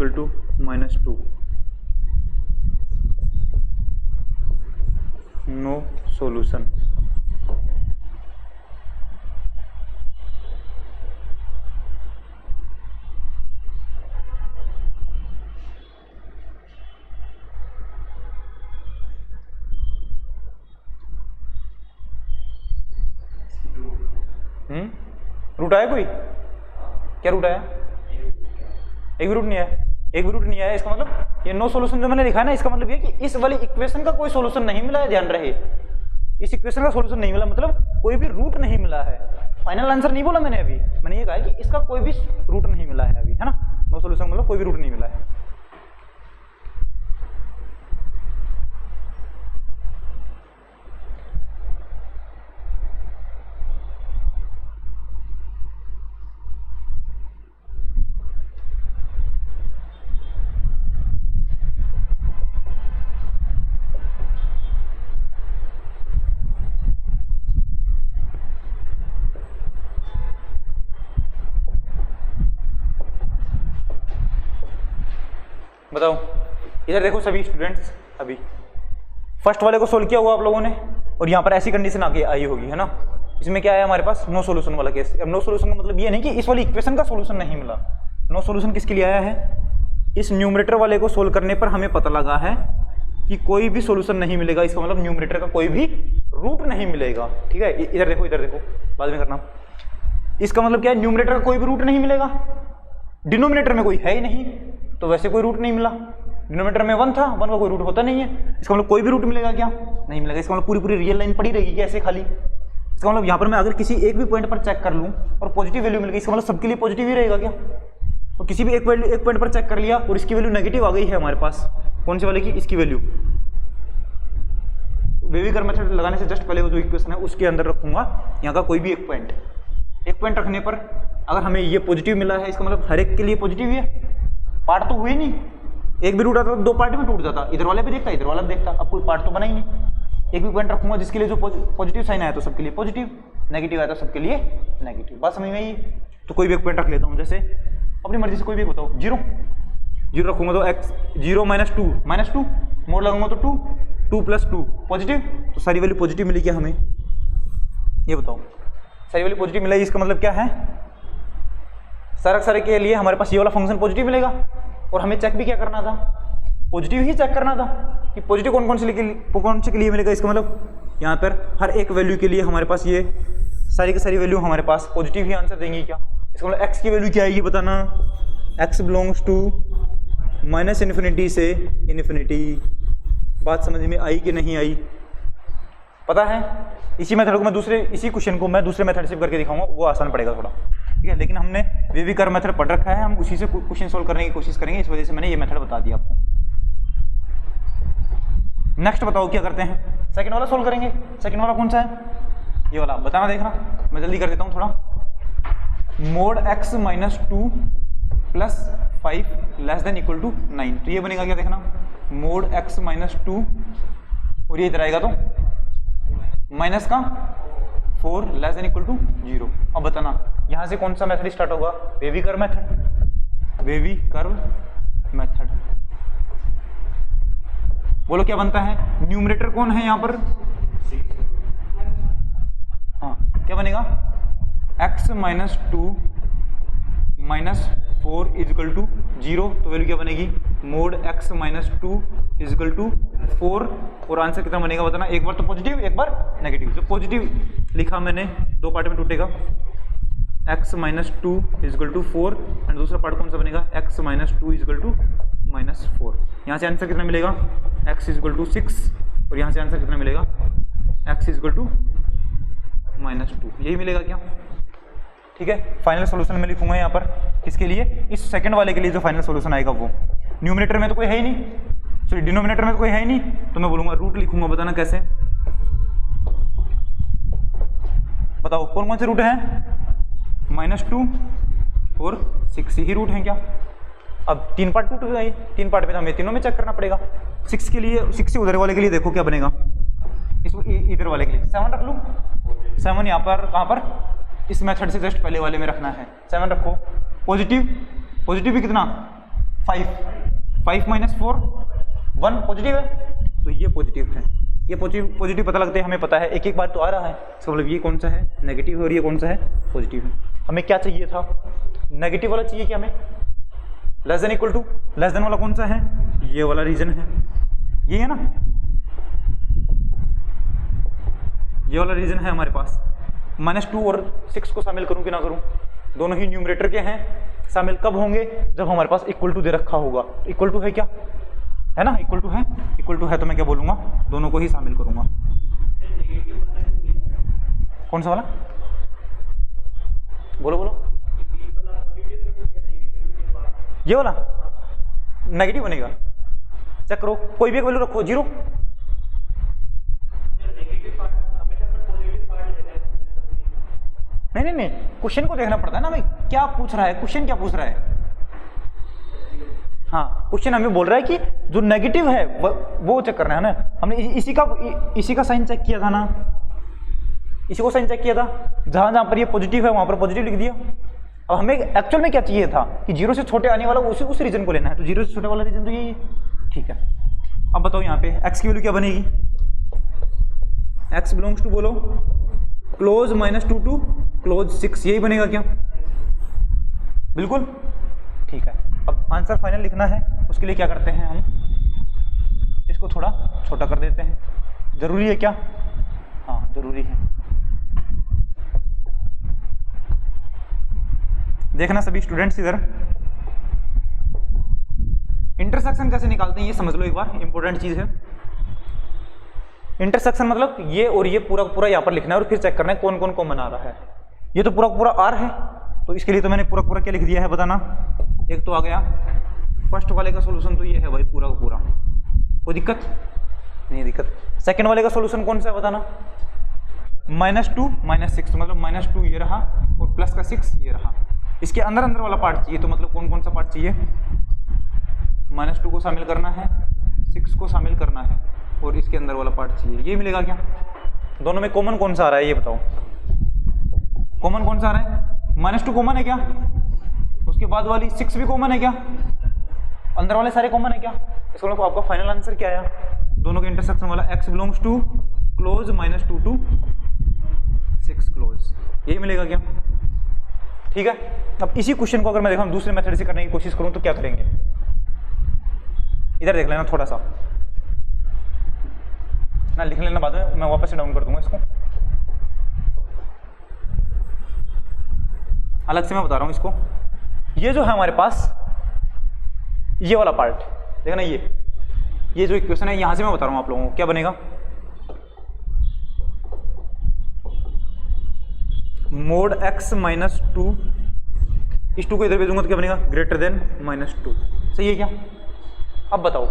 -2। No solution. Root आया कोई, क्या रूट आया, एक भी रूट नहीं आया, एक भी रूट नहीं आया। इसका मतलब ये नो सॉल्यूशन जो मैंने लिखा है ना, इसका मतलब ये कि इस वाली इक्वेशन का कोई सॉल्यूशन नहीं मिला है, ध्यान रहे, इस इक्वेशन का सॉल्यूशन नहीं मिला, मतलब कोई भी रूट नहीं मिला है। फाइनल आंसर नहीं बोला मैंने अभी, मैंने ये कहा है कि इसका कोई भी रूट नहीं मिला है अभी, है ना। नो सॉल्यूशन मतलब कोई भी रूट नहीं मिला है। बताओ, इधर देखो सभी स्टूडेंट्स, अभी फर्स्ट वाले को सोल्व किया हुआ आप लोगों ने, और यहाँ पर ऐसी कंडीशन आगे आई होगी, है ना। इसमें क्या है हमारे पास, नो सॉल्यूशन वाला केस। अब नो सॉल्यूशन का मतलब ये नहीं कि इस वाली इक्वेशन का सॉल्यूशन नहीं मिला। नो सॉल्यूशन किसके लिए आया है, इस न्यूमरेटर वाले को सोल्व करने पर हमें पता लगा है कि कोई भी सॉल्यूशन नहीं मिलेगा, इसका मतलब न्यूमरेटर का कोई भी रूट नहीं मिलेगा। ठीक है, इधर देखो, इधर देखो, बाद में करना। इसका मतलब क्या है, न्यूमरेटर का कोई भी रूट नहीं मिलेगा, डिनोमिनेटर में कोई है ही नहीं, तो वैसे कोई रूट नहीं मिला। डिनोमिनेटर में 1 था, 1 का कोई रूट होता नहीं है, इसका मतलब कोई भी रूट मिलेगा क्या, नहीं मिलेगा। इसका मतलब पूरी पूरी रियल लाइन पड़ी रहेगी क्या ऐसे खाली। इसका मतलब यहाँ पर मैं अगर किसी एक भी पॉइंट पर चेक कर लूँ और पॉजिटिव वैल्यू मिल गई, इसका मतलब सबके लिए पॉजिटिव ही रहेगा क्या। तो किसी भी एक पॉइंट पर चेक कर लिया और इसकी वैल्यू नेगेटिव आ गई है हमारे पास, कौन से वाले की, इसकी वैल्यू, वेविकर मेथड लगाने से जस्ट पहले वो जो इक्वेशन है उसके अंदर रखूंगा यहाँ का कोई भी एक पॉइंट रखने पर अगर हमें ये पॉजिटिव मिला है, इसका मतलब हर एक के लिए पॉजिटिव ही है। पार्ट तो हुए नहीं, एक भी रूट आता तो 2 पार्ट में टूट जाता, इधर वाले भी देखता, इधर वाला भी देखता, अब कोई पार्ट तो बना ही नहीं। एक भी पॉइंट रखूंगा जिसके लिए जो पॉजिटिव साइन आया तो सबके लिए पॉजिटिव, नेगेटिव आया तो सबके लिए नेगेटिव। बात समझ में आई। तो कोई भी एक पॉइंट रख लेता हूँ, जैसे अपनी मर्जी से कोई भी बताओ, 0 रखूंगा तो x 0 - 2 मोड लगाऊंगा तो 2 + 2 पॉजिटिव, तो सारी वैल्यू पॉजिटिव मिली क्या हमें, ये बताओ। सारी वैल्यू पॉजिटिव मिला, इसका मतलब क्या है, सारे के लिए हमारे पास ये वाला फंक्शन पॉजिटिव मिलेगा, और हमें चेक भी क्या करना था, पॉजिटिव ही चेक करना था कि पॉजिटिव कौन से के लिए मिलेगा। इसका मतलब यहाँ पर हर एक वैल्यू के लिए हमारे पास ये सारी की सारी वैल्यू हमारे पास पॉजिटिव ही आंसर देंगी क्या। इसका मतलब एक्स की वैल्यू क्या आएगी बताना, एक्स बिलोंग्स टू -इन्फिनिटी से इन्फिनिटी। बात समझ में आई कि नहीं आई, पता है। इसी मेथड को मैं इसी क्वेश्चन को मैं दूसरे मेथड से करके दिखाऊंगा, वो आसान पड़ेगा थोड़ा, ठीक है। लेकिन हमने वेवी कर्व मेथड पढ़ रखा है, हम उसी से क्वेश्चन सोल्व करने की कोशिश करेंगे, इस वजह से मैंने ये मेथड बता दिया आपको। नेक्स्ट बताओ क्या करते हैं, सेकंड वाला सोल्व करेंगे। सेकंड वाला कौन सा है, ये वाला, बताना देखना, मैं जल्दी कर देता हूँ थोड़ा। Mod x minus 2 plus 5 less than equal to 9, तो ये बनेगा क्या देखना, मोड x माइनस 2 और ये इधर आएगा तो माइनस का 4 लेस देन इक्वल टू 0। अब बताना यहाँ से कौन सा मेथड स्टार्ट होगा, wavy curve method, wavy curve method. बोलो क्या बनता है, न्यूमरेटर कौन है यहाँ पर, हाँ क्या बनेगा, x minus 2 minus 4 is equal to 0, तो वैल्यू क्या बनेगी, mod x minus 2 is equal to 4, और आंसर कितना बनेगा बताना, एक बार तो पॉजिटिव एक बार नेगेटिव। जो पॉजिटिव लिखा मैंने दो पार्ट में टूटेगा, x minus 2 is equal to 4, and दूसरा पार्ट कौन सा बनेगा, x minus 2 is equal to minus 4। यहाँ से आंसर कितना मिलेगा, x इजिकल टू 6, और यहाँ से आंसर कितना मिलेगा, x इजिकल टू माइनस 2, यही मिलेगा क्या, ठीक है। फाइनल सॉल्यूशन में लिखूंगा यहाँ पर, किसके लिए, इस सेकंड वाले के लिए जो फाइनल सॉल्यूशन आएगा वो। न्यूमरेटर में तो कोई है ही नहीं, सॉरी डिनोमिनेटर में तो कोई है ही नहीं, तो मैं बोलूंगा रूट लिखूंगा, बताना कैसे, बताओ कौन कौन से रूट हैं, -2 और 6 ही रूट हैं क्या। अब 3 पार्ट टूट गए, 3 पार्ट में तो हमें तीनों में चेक करना पड़ेगा। 6 के लिए, 6 से उधर वाले के लिए देखो क्या बनेगा, इसको इधर वाले के लिए 7 रख लूँ, 7 यहाँ पर कहाँ पर, इस मेथड से जस्ट पहले वाले में रखना है, 7 रखो। पॉजिटिव, पॉजिटिव भी कितना, 5 माइनस 4 1 पॉजिटिव है, तो ये पॉजिटिव है, ये पॉजिटिव पता लगता है, हमें पता है एक एक बार तो आ रहा है, इसका मतलब ये कौन सा है नेगेटिव है और ये कौन सा है पॉजिटिव है। हमें क्या चाहिए था, नेगेटिव वाला चाहिए क्या हमें, less than equal to, less than वाला कौन सा है, ये वाला रीजन है, ये है ना, ये वाला रीजन है हमारे पास। -2 और 6 को शामिल करूं कि ना करूं, दोनों ही न्यूमरेटर के हैं, शामिल कब होंगे, जब हमारे पास इक्वल टू दे रखा होगा। इक्वल टू है क्या, है ना, इक्वल टू है, इक्वल टू है तो मैं क्या बोलूंगा, दोनों को ही शामिल करूंगा। कौन सा वाला, बोलो बोलो, ये वाला नेगेटिव बनेगा, चेक करो, कोई भी एक वैल्यू रखो, 0, नहीं, क्वेश्चन को देखना पड़ता है ना भाई, क्या पूछ रहा है क्वेश्चन, क्या पूछ रहा है। हाँ, क्वेश्चन हमें बोल रहा है कि जो नेगेटिव है वो चेक करना है ना। हमने इसी का साइन चेक किया था ना, इसी को साइन चेक किया था, जहां पर ये पॉजिटिव है वहां पर पॉजिटिव लिख दिया। अब हमें एक्चुअल में क्या चाहिए था कि 0 से छोटे आने वाला उस रीजन को लेना है, तो 0 से छोटे वाला रीजन तो यही, ठीक है। अब बताओ यहाँ पे x की वैल्यू क्या बनेगी, x बिलोंग्स टू, बोलो, क्लोज -2 टू क्लोज 6, यही बनेगा क्या, बिल्कुल ठीक है। अब आंसर फाइनल लिखना है, उसके लिए क्या करते हैं हम, इसको थोड़ा छोटा कर देते हैं, जरूरी है क्या, हाँ जरूरी है। देखना सभी स्टूडेंट्स इधर, इंटरसेक्शन कैसे निकालते हैं ये समझ लो एक बार, इंपॉर्टेंट चीज है। इंटरसेक्शन मतलब ये और ये पूरा पूरा यहाँ पर लिखना है और फिर चेक करना है कौन कौन कॉमन आ रहा है। ये तो पूरा पूरा आर है, तो इसके लिए तो मैंने पूरा पूरा क्या लिख दिया है बताना, एक तो आ गया, फर्स्ट वाले का सोल्यूशन तो ये है भाई पूरा का पूरा, कोई दिक्कत नहीं, दिक्कत। सेकंड वाले का सोल्यूशन कौन सा है बताना, -2 -6, मतलब -2 ये रहा और प्लस का 6 ये रहा। इसके अंदर अंदर वाला पार्ट चाहिए, तो मतलब कौन कौन सा पार्ट चाहिए, -2 को शामिल करना है, 6 को शामिल करना है और इसके अंदर वाला पार्ट चाहिए, ये मिलेगा क्या। दोनों में कॉमन कौन सा आ रहा है ये बताओ, कॉमन कौन सा आ रहा है, -2 कॉमन है क्या, उसके बाद वाली 6 भी कॉमन है क्या, अंदर वाले सारे कॉमन है क्या। इसको मतलब आपका फाइनल आंसर क्या आया, दोनों के इंटरसेक्शन वाला x belongs to close -2 to 6 close, यही मिलेगा क्या। ठीक है। अब इसी क्वेश्चन को अगर मैं देखा दूसरे मेथड से करने की कोशिश करूं तो क्या करेंगे, इधर देख लेना थोड़ा सा ना, लिख लेना बाद में, मैं वापस से डाउन कर दूंगा इसको, अलग से मैं बता रहा हूं इसको। ये जो है हमारे पास ये वाला पार्ट देखना, ये जो इक्वेशन है यहां से मैं बता रहा हूं आप लोगों को क्या बनेगा, मोड x माइनस टू, इस टू को इधर भेजूंगा तो क्या बनेगा, ग्रेटर देन माइनस टू। सही है क्या? अब बताओ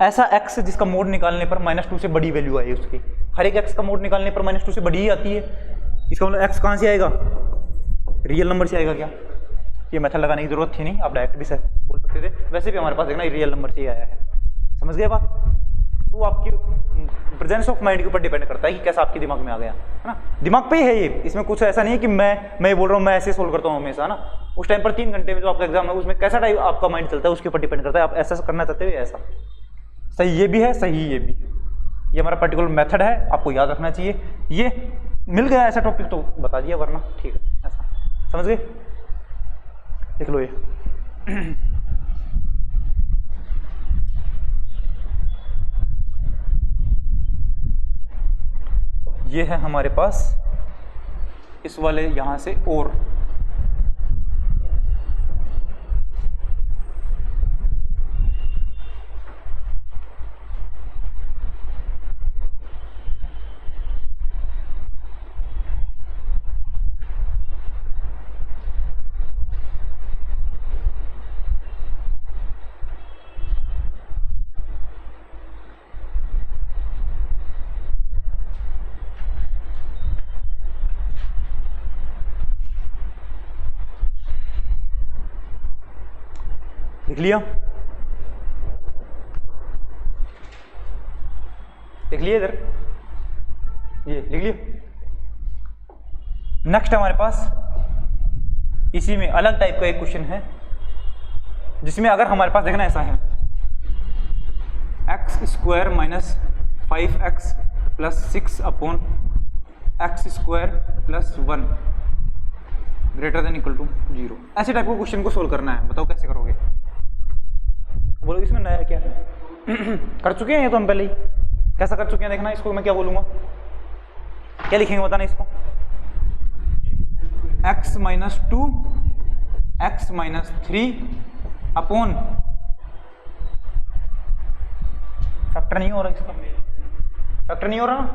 ऐसा x जिसका मोड निकालने पर माइनस टू से बड़ी वैल्यू आई उसकी, हर एक x का मोड निकालने पर माइनस टू से बड़ी ही आती है, इसका मतलब x कहाँ से आएगा, रियल नंबर से आएगा क्या? ये मेथड लगाने की जरूरत थी नहीं, आप डायरेक्ट भी बोल सकते थे, वैसे भी हमारे पास देखना रियल नंबर से ही आया है। समझ गए बात? तो आपकी प्रेजेंस ऑफ माइंड के ऊपर डिपेंड करता है कि कैसा आपके दिमाग में आ गया, है ना, दिमाग पे ही है ये, इसमें कुछ ऐसा नहीं है कि मैं बोल रहा हूँ मैं ऐसे सोल्व करता हूँ हमेशा ना, उस टाइम पर 3 घंटे में जो आपका एग्जाम है उसमें कैसा टाइप आपका माइंड चलता है उसके ऊपर डिपेंड करता है, आप ऐसा करना चाहते हो ऐसा। सही ये भी है, सही ये भी, ये हमारा पर्टिकुलर मेथड है, आपको याद रखना चाहिए। ये मिल गया ऐसा टॉपिक तो बता दिया, वरना ठीक है ऐसा, समझ गए? देख लो ये है हमारे पास इस वाले यहां से और लिख लिया, लिख लिया इधर, ये लिख लिया। नेक्स्ट हमारे पास इसी में अलग टाइप का एक क्वेश्चन है जिसमें अगर हमारे पास देखना ऐसा है, x square minus 5x plus 6 upon x square plus 1 greater than equal to 0, ऐसे टाइप का क्वेश्चन को सोल्व करना है। बताओ कैसे करोगे? बोलो इसमें नया क्या है? कर चुके हैं ये तो हम पहले ही, कैसा कर चुके हैं देखना, इसको मैं क्या बोलूंगा, क्या लिखेंगे बताना इसको, x minus 2 x minus 3 upon, factor नहीं हो रहा इसका, फैक्टर नहीं हो रहा ना,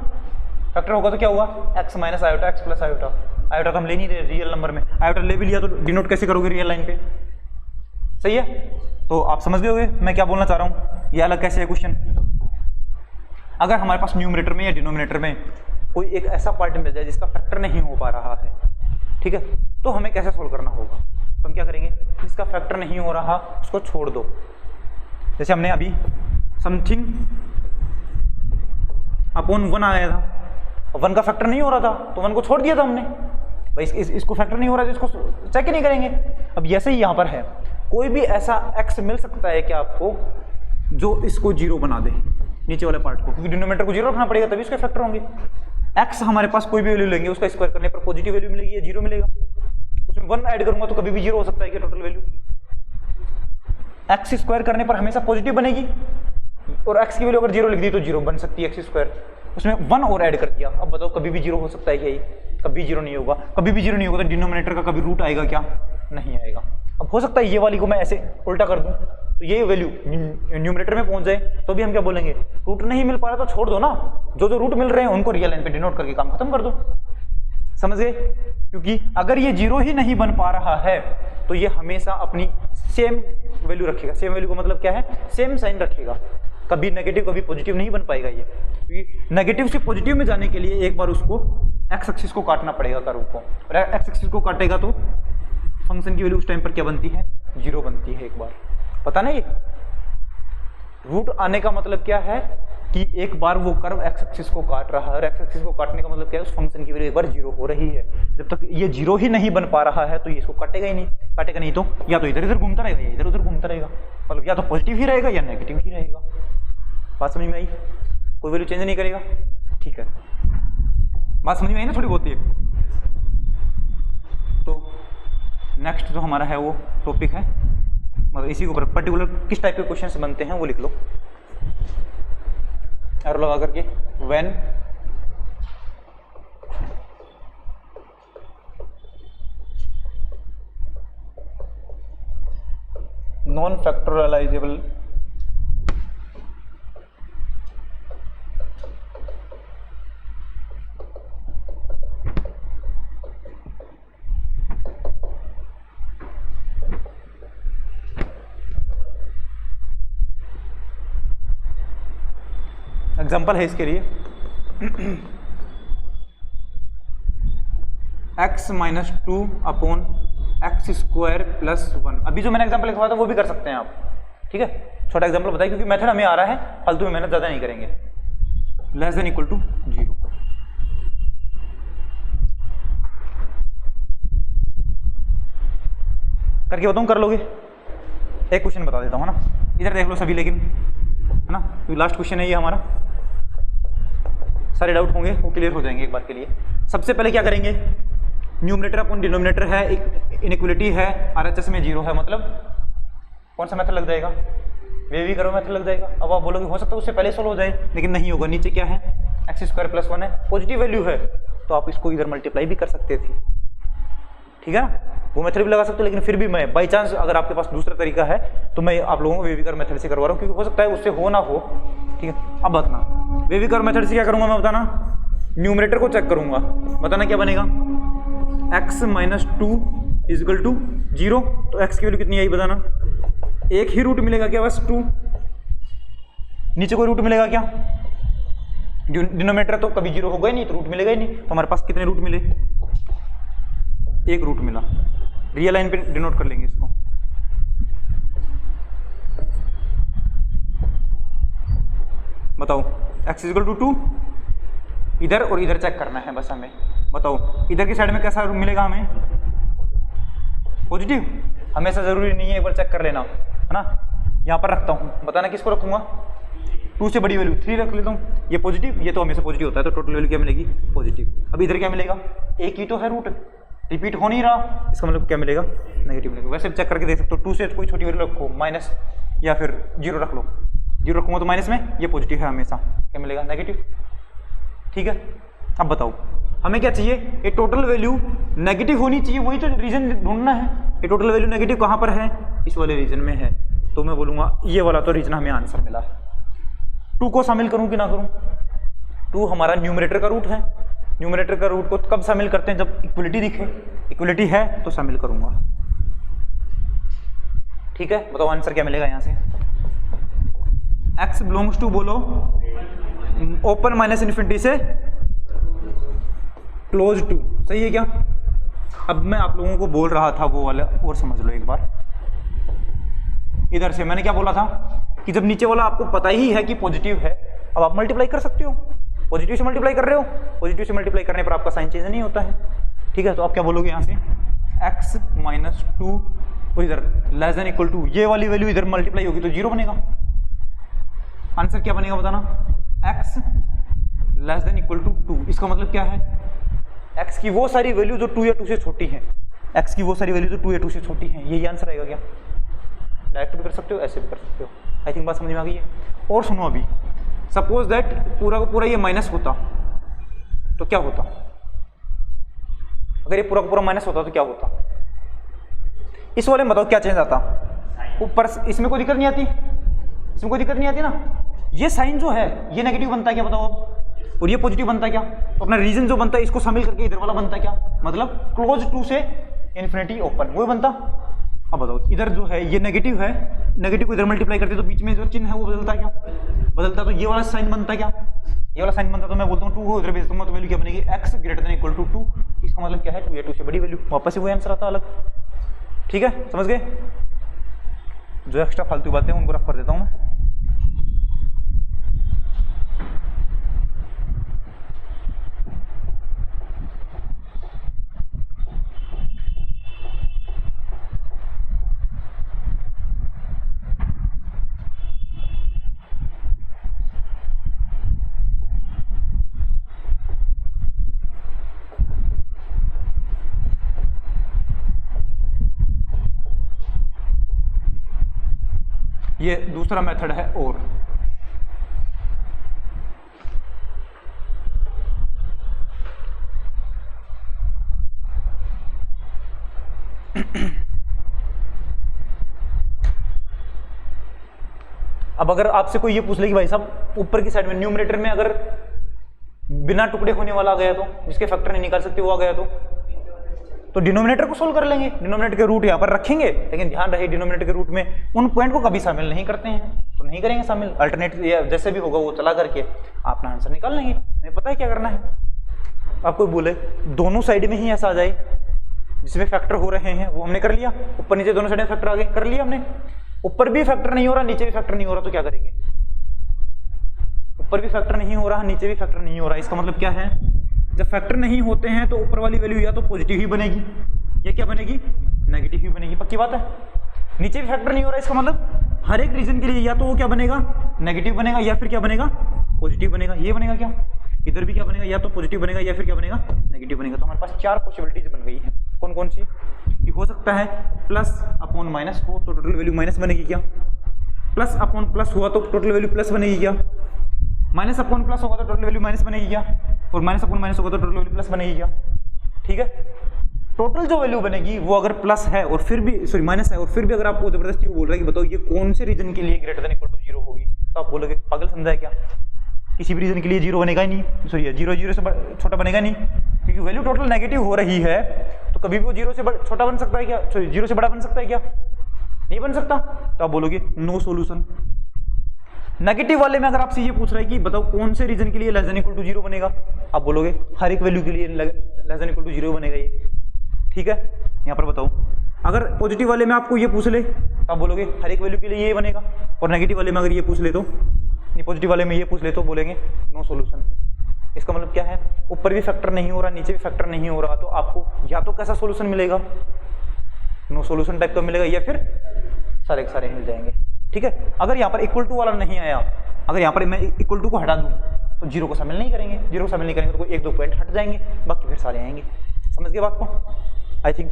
फैक्टर होगा तो क्या हुआ, x minus iota x plus iota, iota तो हम ले नहीं रहे रियल नंबर में, आयोटा ले भी लिया तो डिनोट कैसे करोगे रियल लाइन पे? सही है, तो आप समझ गए होंगे मैं क्या बोलना चाह रहा हूं। ये अलग कैसे है क्वेश्चन, अगर हमारे पास न्यूमरेटर में या डिनोमिनेटर में कोई एक ऐसा पार्ट मिल जाए जिसका फैक्टर नहीं हो पा रहा है, ठीक है, तो हमें कैसे सोल्व करना होगा, तो हम क्या करेंगे, जिसका फैक्टर नहीं हो रहा उसको छोड़ दो। जैसे हमने अभी समथिंग अपॉन 1 आया था, 1 का फैक्टर नहीं हो रहा था तो 1 को छोड़ दिया था हमने, भाई इसको फैक्टर नहीं हो रहा है तो इसको चेक ही नहीं करेंगे। अब ऐसे ही यहाँ पर है, कोई भी ऐसा x मिल सकता है कि आपको जो इसको 0 बना दे, नीचे वाले पार्ट को, क्योंकि डिनोमिनेटर को 0 रखना पड़ेगा तभी इसके फैक्टर होंगे। x हमारे पास कोई भी वैल्यू लेंगे उसका स्क्वायर करने पर पॉजिटिव वैल्यू मिलेगी या 0 मिलेगा, उसमें 1 ऐड करूंगा तो कभी भी 0 हो सकता है कि टोटल वैल्यू, x स्क्वायर करने पर हमेशा पॉजिटिव बनेगी, और x की वैल्यू अगर 0 लिख दी तो 0 बन सकती है x स्क्वायर, उसमें 1 और ऐड कर दिया। अब बताओ कभी भी 0 हो सकता है क्या? ये कभी 0 नहीं होगा, कभी भी 0 नहीं होगा तो डिनोमिनेटर का कभी रूट आएगा क्या? नहीं आएगा। अब हो सकता है ये वाली को मैं ऐसे उल्टा कर दूं तो ये वैल्यू न्यूमरेटर में पहुंच जाए, तो भी हम क्या बोलेंगे, रूट नहीं मिल पा रहा तो छोड़ दो ना, जो जो रूट मिल रहे हैं उनको रियल लाइन पे डिनोट करके काम खत्म कर दो। समझ गए? क्योंकि अगर ये 0 ही नहीं बन पा रहा है तो ये हमेशा अपनी सेम वैल्यू रखेगा। सेम वैल्यू का मतलब क्या है, सेम साइन रखेगा, कभी नेगेटिव कभी पॉजिटिव नहीं बन पाएगा ये, क्योंकि नेगेटिव से पॉजिटिव में जाने के लिए एक बार उसको एक्स एक्सिस को काटना पड़ेगा कर्व को, और एक्स एक्सिस को काटेगा तो फंक्शन की वैल्यू उस टाइम पर क्या बनती है, 0 बनती है। एक बार पता नहीं रूट आने का मतलब क्या है कि एक बार वो कर्व एक्स एक्सिस को काट रहा है, और एक्स एक्सिस को काटने का मतलब क्या है, उस फंक्शन की वैल्यू एक बार 0 हो रही है। जब तक ये 0 ही नहीं बन पा रहा है तो ये इसको काटेगा ही नहीं, काटेगा नहीं तो या तो इधर इधर घूमता रहेगा या इधर उधर घूमता रहेगा, मतलब या तो पॉजिटिव ही रहेगा या नेगेटिव ही रहेगा। बात समझ में आई? कोई वैल्यू चेंज नहीं करेगा, ठीक है, बात समझ में आई ना थोड़ी बहुत? तो नेक्स्ट जो हमारा है वो टॉपिक है, मतलब इसी के ऊपर पर्टिकुलर किस टाइप के क्वेश्चन बनते हैं वो लिख लो एरो लगा करके। व्हेन नॉन फैक्टराइजेबल एग्जाम्पल है इसके लिए x minus 2 upon x square plus 1। अभी जो मैंने एग्जाम्पल लिखवाया था वो भी कर सकते हैं आप, ठीक है। छोटा एग्जाम्पल बताइए क्योंकि मेथड हमें आ रहा है, फालतू में मेहनत ज़्यादा नहीं करेंगे। Less than equal to 0। करके बताऊँ, कर लोगे? एक क्वेश्चन बता देता हूँ ना, इधर देख लो सभी, लेकिन है ना, क्योंकि लास्ट क्वेश्चन है ये हमारा, सारे डाउट होंगे वो क्लियर हो जाएंगे एक बार के लिए। सबसे पहले क्या करेंगे, न्यूमरेटर अपॉन डिनोमिनेटर है, इनइक्वलिटी है, आरएचएस में 0 है, मतलब कौन सा मेथड लग जाएगा, वे भी करो मेथड लग जाएगा। अब आप बोलोगे हो सकता है उससे पहले सोल्व हो जाए, लेकिन नहीं होगा। नीचे क्या है, एक्स स्क्वायर प्लस 1 है, पॉजिटिव वैल्यू है, तो आप इसको इधर मल्टीप्लाई भी कर सकते थे, ठीक है ना, वो मेथड भी लगा सकते हो। लेकिन फिर भी मैं बाई चांस अगर आपके पास दूसरा तरीका है तो मैं आप लोगों को वेविकर मेथड से करवा रहा हूँ, क्योंकि हो सकता है उससे हो ना हो, ठीक है। अब बताना वेविकर मेथड से क्या करूँगा मैं, बताना न्यूमरेटर को चेक करूँगा, बताना क्या बनेगा, x माइनस 2 इजिकल टू 0, तो x की वैल्यू कितनी आई बताना, एक ही रूट मिलेगा क्या, बस 2, नीचे कोई रूट मिलेगा क्या, डिनोमिनेटर तो कभी 0 होगा ही नहीं, तो रूट मिलेगा ही नहीं, तो हमारे पास कितने रूट मिले, एक रूट मिला। रियल लाइन पे डिनोट कर लेंगे इसको, बताओ x इक्वल टू 2, इधर और इधर चेक करना है बस हमें। बताओ इधर की साइड में कैसा मिलेगा हमें, पॉजिटिव, हमेशा जरूरी नहीं है, एक बार चेक कर लेना, है ना। यहाँ पर रखता हूँ, बताना किसको रखूंगा, 2 से बड़ी वैल्यू 3 रख लेता हूँ, ये पॉजिटिव, ये तो हमेशा पॉजिटिव होता है, तो टोटल वैल्यू क्या मिलेगी, पॉजिटिव। अब इधर क्या मिलेगा, एक ही तो है रूट, रिपीट हो नहीं रहा, इसका मतलब क्या मिलेगा, नेगेटिव मिलेगा। वैसे चेक करके देख सकते हो, 2 से कोई छोटी वैल्यू रखो, माइनस या फिर 0 रख लो, 0 रखूंगा तो माइनस में, ये पॉजिटिव है हमेशा, क्या मिलेगा, नेगेटिव, ठीक है। अब बताओ हमें क्या चाहिए, ये टोटल वैल्यू नेगेटिव होनी चाहिए, वही तो रीजन ढूंढना है। ये टोटल वैल्यू नेगेटिव कहाँ पर है, इस वाले रीजन में है, तो मैं बोलूँगा ये वाला तो रीजन हमें आंसर मिला है। 2 को शामिल करूँ कि ना करूँ, 2 हमारा न्यूमरेटर का रूट है, न्यूमरेटर का रूट को कब शामिल करते हैं, जब इक्वलिटी दिखे, इक्वलिटी है तो शामिल करूँगा, ठीक है। बताओ आंसर क्या मिलेगा यहाँ से, x बिलोंग्स टू, बोलो ओपन माइनस इन्फिनिटी से क्लोज टू, सही है क्या। अब मैं आप लोगों को बोल रहा था वो वाला और समझ लो एक बार, इधर से मैंने क्या बोला था कि जब नीचे वाला आपको पता ही है कि पॉजिटिव है, अब आप मल्टीप्लाई कर सकते हो, पॉजिटिव से मल्टीप्लाई कर रहे हो, पॉजिटिव से मल्टीप्लाई करने पर आपका साइन चेंज नहीं होता है, ठीक है। तो आप क्या बोलोगे यहाँ से, x माइनस 2 और इधर लेस देन इक्वल टू, ये वाली वैल्यू इधर मल्टीप्लाई होगी तो 0 बनेगा, आंसर क्या बनेगा बताना, x less than equal to 2। इसका मतलब क्या है, x की वो सारी वैल्यू जो 2 या 2 से छोटी है, x की वो सारी वैल्यू जो 2 या 2 से छोटी है, यही आंसर आएगा क्या। डायरेक्ट भी कर सकते हो, ऐसे भी कर सकते हो, आई थिंक बात समझ में आ गई है। और सुनो, अभी सपोज दैट पूरा का पूरा ये माइनस होता तो क्या होता, अगर ये पूरा का पूरा माइनस होता तो क्या होता, इस वाले में बताओ क्या चेंज आता, ऊपर इसमें कोई दिक्कत नहीं आती, इसमें कोई दिक्कत नहीं आती ना। ये साइन जो है ये नेगेटिव बनता है क्या बताओ अब, और ये पॉजिटिव बनता है क्या, तो अपना रीजन जो बनता है इसको शामिल करके इधर वाला बनता है क्या, मतलब क्लोज टू से इन्फिनिटी ओपन, वो बनता। अब बताओ इधर जो है ये नेगेटिव है, नेगेटिव को इधर मल्टीप्लाई करते तो बीच में जो चिन्ह है वो बदलता है क्या, बदलता, तो ये वाला साइन बनता है क्या, ये वाला साइन बनता, तो मैं बोलता हूँ 2 को इधर भेज दूंगा तो वैल्यू क्या बनेगी, x greater than equal to 2। इसका मतलब क्या है, 2 या 2 से बड़ी वैल्यू, वापस से वही आंसर आता अलग, ठीक है, समझ गए। जो एक्स्ट्रा फालतू बातें हैं उनको रफ कर देता हूँ मैं। ये दूसरा मेथड है और। अब अगर आपसे कोई ये पूछ ले कि भाई साहब ऊपर की साइड में न्यूमरेटर में अगर बिना टुकड़े होने वाला आ गया तो, जिसके फैक्टर नहीं निकाल सकते वो आ गया तो डिनोमिनेटर को सोल्व कर लेंगे। डिनोमिनेटर के रूट यहाँ पर रखेंगे, लेकिन ध्यान रहे डिनोमिनेटर के रूट में उन पॉइंट को कभी शामिल नहीं करते हैं, तो नहीं करेंगे शामिल। अल्टरनेटिव या जैसे भी होगा वो चला करके अपना आंसर निकाल लेंगे। हमें पता है क्या करना है। आपको बोले दोनों साइड में ही ऐसा आ जाए जिसमें फैक्टर हो रहे हैं, वो हमने कर लिया। ऊपर नीचे दोनों साइड में फैक्टर आ गए, कर लिया हमने। ऊपर भी फैक्टर नहीं हो रहा, नीचे भी फैक्टर नहीं हो रहा, तो क्या करेंगे। ऊपर भी फैक्टर नहीं हो रहा, नीचे भी फैक्टर नहीं हो रहा, इसका मतलब क्या है, जब फैक्टर नहीं होते हैं तो ऊपर वाली वैल्यू या तो पॉजिटिव ही बनेगी या क्या बनेगी, नेगेटिव ही बनेगी। पक्की बात है। नीचे भी फैक्टर नहीं हो रहा, इसका मतलब हर एक रीजन के लिए या तो वो क्या बनेगा, नेगेटिव बनेगा, या फिर क्या बनेगा, पॉजिटिव बनेगा। ये बनेगा क्या, इधर भी क्या बनेगा, या तो पॉजिटिव बनेगा या फिर क्या बनेगा, नेगेटिव बनेगा। तो हमारे पास 4 पॉसिबिलिटीज बन गई है। कौन कौन सी, कि हो सकता है प्लस अपॉन माइनस हो तो टोटल वैल्यू माइनस बनेगी क्या, प्लस अपॉन प्लस हुआ तो टोटल वैल्यू प्लस बनेगी क्या, माइनस अपॉन प्लस होगा तो टोटल वैल्यू माइनस बनेगी क्या, और माइनस अपॉन माइनस होगा तो टोटल वैल्यू प्लस बनेगी क्या। ठीक है। टोटल जो वैल्यू बनेगी वो अगर प्लस है और फिर भी सॉरी माइनस है और फिर भी अगर आपको जबरदस्ती बोल रहा है कि बताओ ये कौन से रीजन के लिए ग्रेटर देन इक्वल टू 0 होगी, तो आप बोलोगे पागल समझा है क्या, किसी भी रीजन के लिए 0 बनेगा ही नहीं, सॉरी 0 से छोटा बनेगा नहीं, क्योंकि वैल्यू टोटल नेगेटिव हो रही है तो कभी भी वो 0 से छोटा बन सकता है क्या, सॉरी 0 से बड़ा बन सकता है क्या, नहीं बन सकता। तो आप बोलोगे नो सॉल्यूशन। नेगेटिव वाले में अगर आपसे ये पूछ रहा है कि बताओ कौन से रीजन के लिए लेस देन इक्वल टू 0 बनेगा, आप बोलोगे हर एक वैल्यू के लिए लेस देन इक्वल टू 0 बनेगा ये। ठीक है। यहाँ पर बताओ अगर पॉजिटिव वाले में आपको ये पूछ ले तो आप बोलोगे हर एक वैल्यू के लिए ये बनेगा, और नेगेटिव वाले में अगर ये पूछ ले तो, पॉजिटिव वाले में ये पूछ ले तो बोलेंगे नो सॉल्यूशन। इसका मतलब क्या है, ऊपर भी फैक्टर नहीं हो रहा, नीचे भी फैक्टर नहीं हो रहा, तो आपको या तो कैसा सॉल्यूशन मिलेगा, नो सॉल्यूशन टाइप का मिलेगा, या फिर सारे के सारे मिल जाएंगे। ठीक है। अगर यहाँ पर इक्वल टू वाला नहीं आया, अगर यहाँ पर मैं इक्वल टू को हटा दूं तो 0 को शामिल नहीं करेंगे, 0 को शामिल नहीं करेंगे तो कोई 1-2 पॉइंट हट जाएंगे, बाकी फिर सारे आएंगे। समझ गए बात को आई थिंक।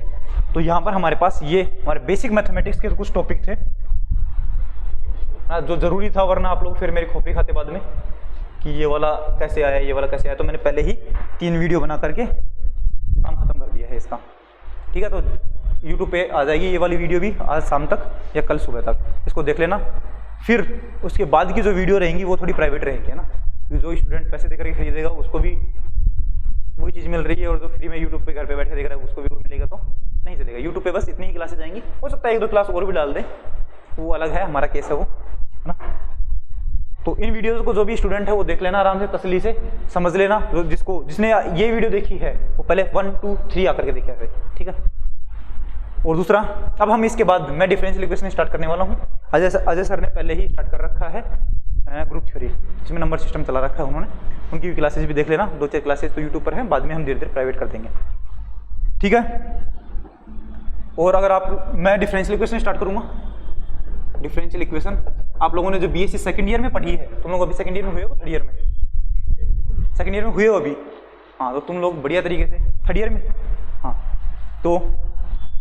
तो यहाँ पर हमारे पास ये हमारे बेसिक मैथमेटिक्स के कुछ टॉपिक थे जो जरूरी था, वरना आप लोग फिर मेरी खोपड़ी खाते बाद में कि ये वाला कैसे आया, ये वाला कैसे आया। तो मैंने पहले ही 3 वीडियो बना करके काम खत्म कर दिया है इसका। ठीक है। तो YouTube पे आ जाएगी ये वाली वीडियो भी आज शाम तक या कल सुबह तक, इसको देख लेना। फिर उसके बाद की जो वीडियो रहेंगी वो थोड़ी प्राइवेट रहेगी, है ना, जो स्टूडेंट पैसे देकर के खरीदेगा उसको भी वही चीज़ मिल रही है, और जो फ्री में YouTube पे घर पे बैठे देख रहा है उसको भी वो मिलेगा, तो नहीं चलेगा। YouTube पे बस इतनी ही क्लासेज आएंगी, हो सकता है 1-2 क्लास और भी डाल दें, वो अलग है, हमारा केस है वो, है ना। तो इन वीडियोज़ को जो भी स्टूडेंट है वो देख लेना आराम से, तसल्ली से समझ लेना। जिसने ये वीडियो देखी है वो पहले 1, 2, 3 आकर के देखा है। ठीक है। और दूसरा, अब हम इसके बाद मैं डिफरेंशियल इक्वेशन स्टार्ट करने वाला हूँ। अजय सर ने पहले ही स्टार्ट कर रखा है ग्रुप थ्योरी, जिसमें नंबर सिस्टम चला रखा है उन्होंने, उनकी भी क्लासेज भी देख लेना। 2-4 क्लासेज तो यूट्यूब पर हैं, बाद में हम धीरे धीरे प्राइवेट कर देंगे। ठीक है। और अगर मैं डिफरेंशियल इक्वेशन स्टार्ट करूँगा। डिफरेंशियल इक्वेशन आप लोगों ने जो BSc सेकंड ईयर में पढ़ी है, तुम लोग अभी सेकंड ईयर में हुए हो, थर्ड ईयर में, सेकंड ईयर में हुए हो अभी, हाँ, तो तुम लोग बढ़िया तरीके से थर्ड ईयर में, हाँ, तो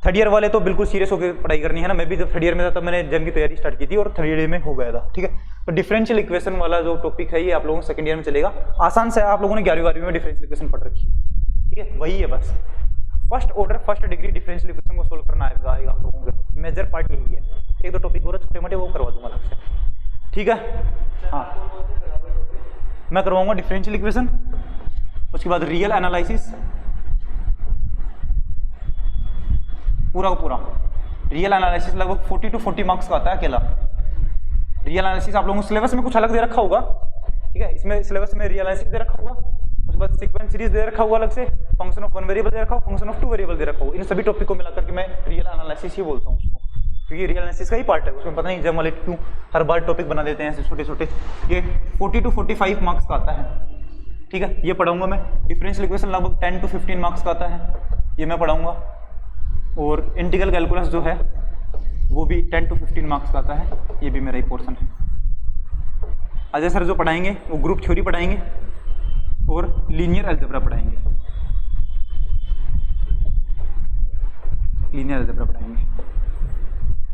थर्ड ईयर वाले तो बिल्कुल सीरियस होकर पढ़ाई करनी है ना। मैं भी जब थर्ड ईयर में था तब मैंने एग्जाम की तैयारी स्टार्ट की थी और थर्ड ईयर में हो गया था। ठीक है। तो डिफरेंशियल इक्वेशन वाला जो टॉपिक है ये आप लोगों को सेकंड ईयर में चलेगा। आसान से आप लोगों ने 11वीं में डिफरेंशियल इक्वेशन पढ़ रखी है। ठीक है, वही है बस। First order first degree differential equation को सोल्व करना आएगा आप लोगों को, मेजर पार्ट यही है। 1-2 टॉपिक और छोटे मोटे वो करवा दूंगा अलग से। ठीक है। हाँ, मैं करवाऊंगा डिफरेंशियल इक्वेशन, उसके बाद रियल एनालिसिस, पूरा का पूरा रियल एनालिसिस लगभग 40 to 40 मार्क्स का आता है अकेला। रियल एनालिसिस आप लोगों को सिलेबस में कुछ अलग दे रखा होगा। ठीक है, इसमें सिलेबस में रियल एनालिसिस दे रखा होगा, उसके बाद सीक्वेंस सीरीज दे रखा हुआ अलग से, फंक्शन ऑफ 1 वेरिएबल दे रखा हो, फंक्शन ऑफ 2 वेरिएबल दे रखा हो। इन सभी टॉपिक को मिलाकर के मैं रियल एनालिसिस ही बोलता हूँ उसको, क्योंकि रियल एनालिसिस का ही पार्ट है। उसमें पता नहीं एग्जाम वाले क्यों हर बार टॉपिक बना देते हैं ऐसे छोटे छोटे। ये 40 to 45 मार्क्स का आता है। ठीक है, ये पढ़ाऊंगा मैं। डिफरेंशियल इक्वेशन लगभग 10 to 15 मार्क्स का आता है, ये मैं पढ़ाऊंगा। और इंटीग्रल कैलकुलस जो है वो भी 10 to 15 मार्क्स का आता है, ये भी मेरा ही पोर्शन है। अजय सर जो पढ़ाएंगे वो ग्रुप थ्योरी पढ़ाएंगे और लीनियर अलजेब्रा पढ़ाएंगे। लीनियर अलजेब्रा पढ़ाएंगे।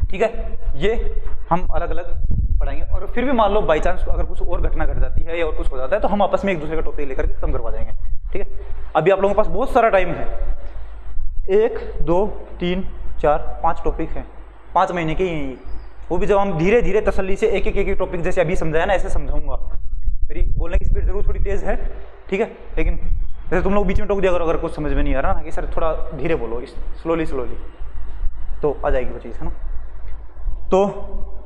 ठीक है, ये हम अलग अलग पढ़ाएंगे। और फिर भी मान लो बाई चांस अगर कुछ और घटना घट जाती है या और कुछ हो जाता है तो हम आपस में एक दूसरे का टॉपिक लेकर के खत्म करवा देंगे, ठीक है। अभी आप लोगों के पास बहुत सारा टाइम है, 1 2 3 4 5 टॉपिक हैं, 5 महीने के ही। वो भी जब हम धीरे धीरे तसल्ली से एक एक टॉपिक जैसे अभी समझाया ना ऐसे समझाऊंगा। मेरी बोलने की स्पीड जरूर थोड़ी तेज है, ठीक है, लेकिन जैसे तुम लोग बीच में टोक दिया अगर कुछ समझ में नहीं आ रहा ना कि सर थोड़ा धीरे बोलो, स्लोली तो आ जाएगी वो चीज़, है ना। तो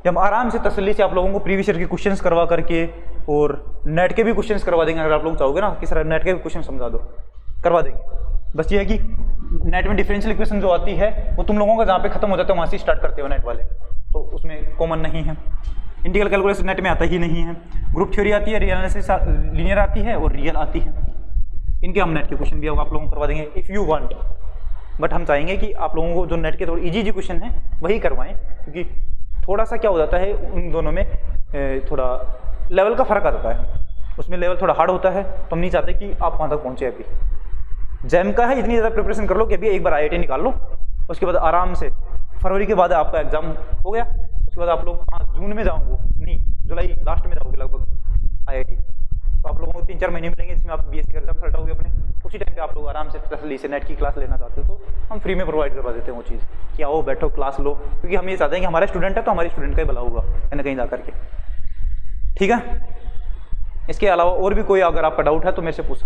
हम आराम से तसल्ली से आप लोगों को प्रीवियस ईयर के क्वेश्चंस करवा करके और नेट के भी क्वेश्चंस करवा देंगे। अगर आप लोग चाहोगे ना कि सर नेट के भी क्वेश्चन समझा दो, करवा देंगे। बस ये है कि नेट में डिफरेंशियल इक्वेशन जो आती है वो तुम लोगों का जहाँ पे खत्म हो जाता है वहाँ से स्टार्ट करते हो नेट वाले, तो उसमें कॉमन नहीं है। इंटीग्रल कैलकुलस नेट में आता ही नहीं है। ग्रुप थ्योरी आती है, रियल एनालिसिस लीनियर आती है और रियल आती है। इनके हम नेट के क्वेश्चन भी आप लोगों को करवा देंगे इफ़ यू वांट। बट हम चाहेंगे कि आप लोगों को जो नेट के थोड़े इजी क्वेश्चन हैं वही करवाएं, क्योंकि थोड़ा सा क्या हो जाता है उन दोनों में थोड़ा लेवल का फ़र्क आ जाता है। उसमें लेवल थोड़ा हार्ड होता है, तो हम नहीं चाहते कि आप वहाँ तक पहुँचे। अभी जैम का है, इतनी ज़्यादा प्रिपरेशन कर लो कि अभी एक बार IIT निकाल लो, उसके बाद आराम से फरवरी के बाद आपका एग्जाम हो गया, उसके बाद आप लोग जून में जाओगे, नहीं जुलाई लास्ट में जाओगे लगभग IIT। तो आप लोगों को 3-4 महीने मिलेंगे जिसमें आप BSc का एग्जाम सेट होगे अपने। उसी टाइम पे आप लोग आराम से तसल्ली से नेट की क्लास लेना चाहते हो तो हम फ्री में प्रोवाइड करवा देते हैं वो चीज़ कि आओ बैठो क्लास लो, क्योंकि हम ये चाहते हैं कि हमारे स्टूडेंट है तो हमारे स्टूडेंट का ही भला होगा कहीं ना कहीं जा करके, ठीक है। इसके अलावा और भी कोई अगर आपका डाउट है तो मेरे से पूछ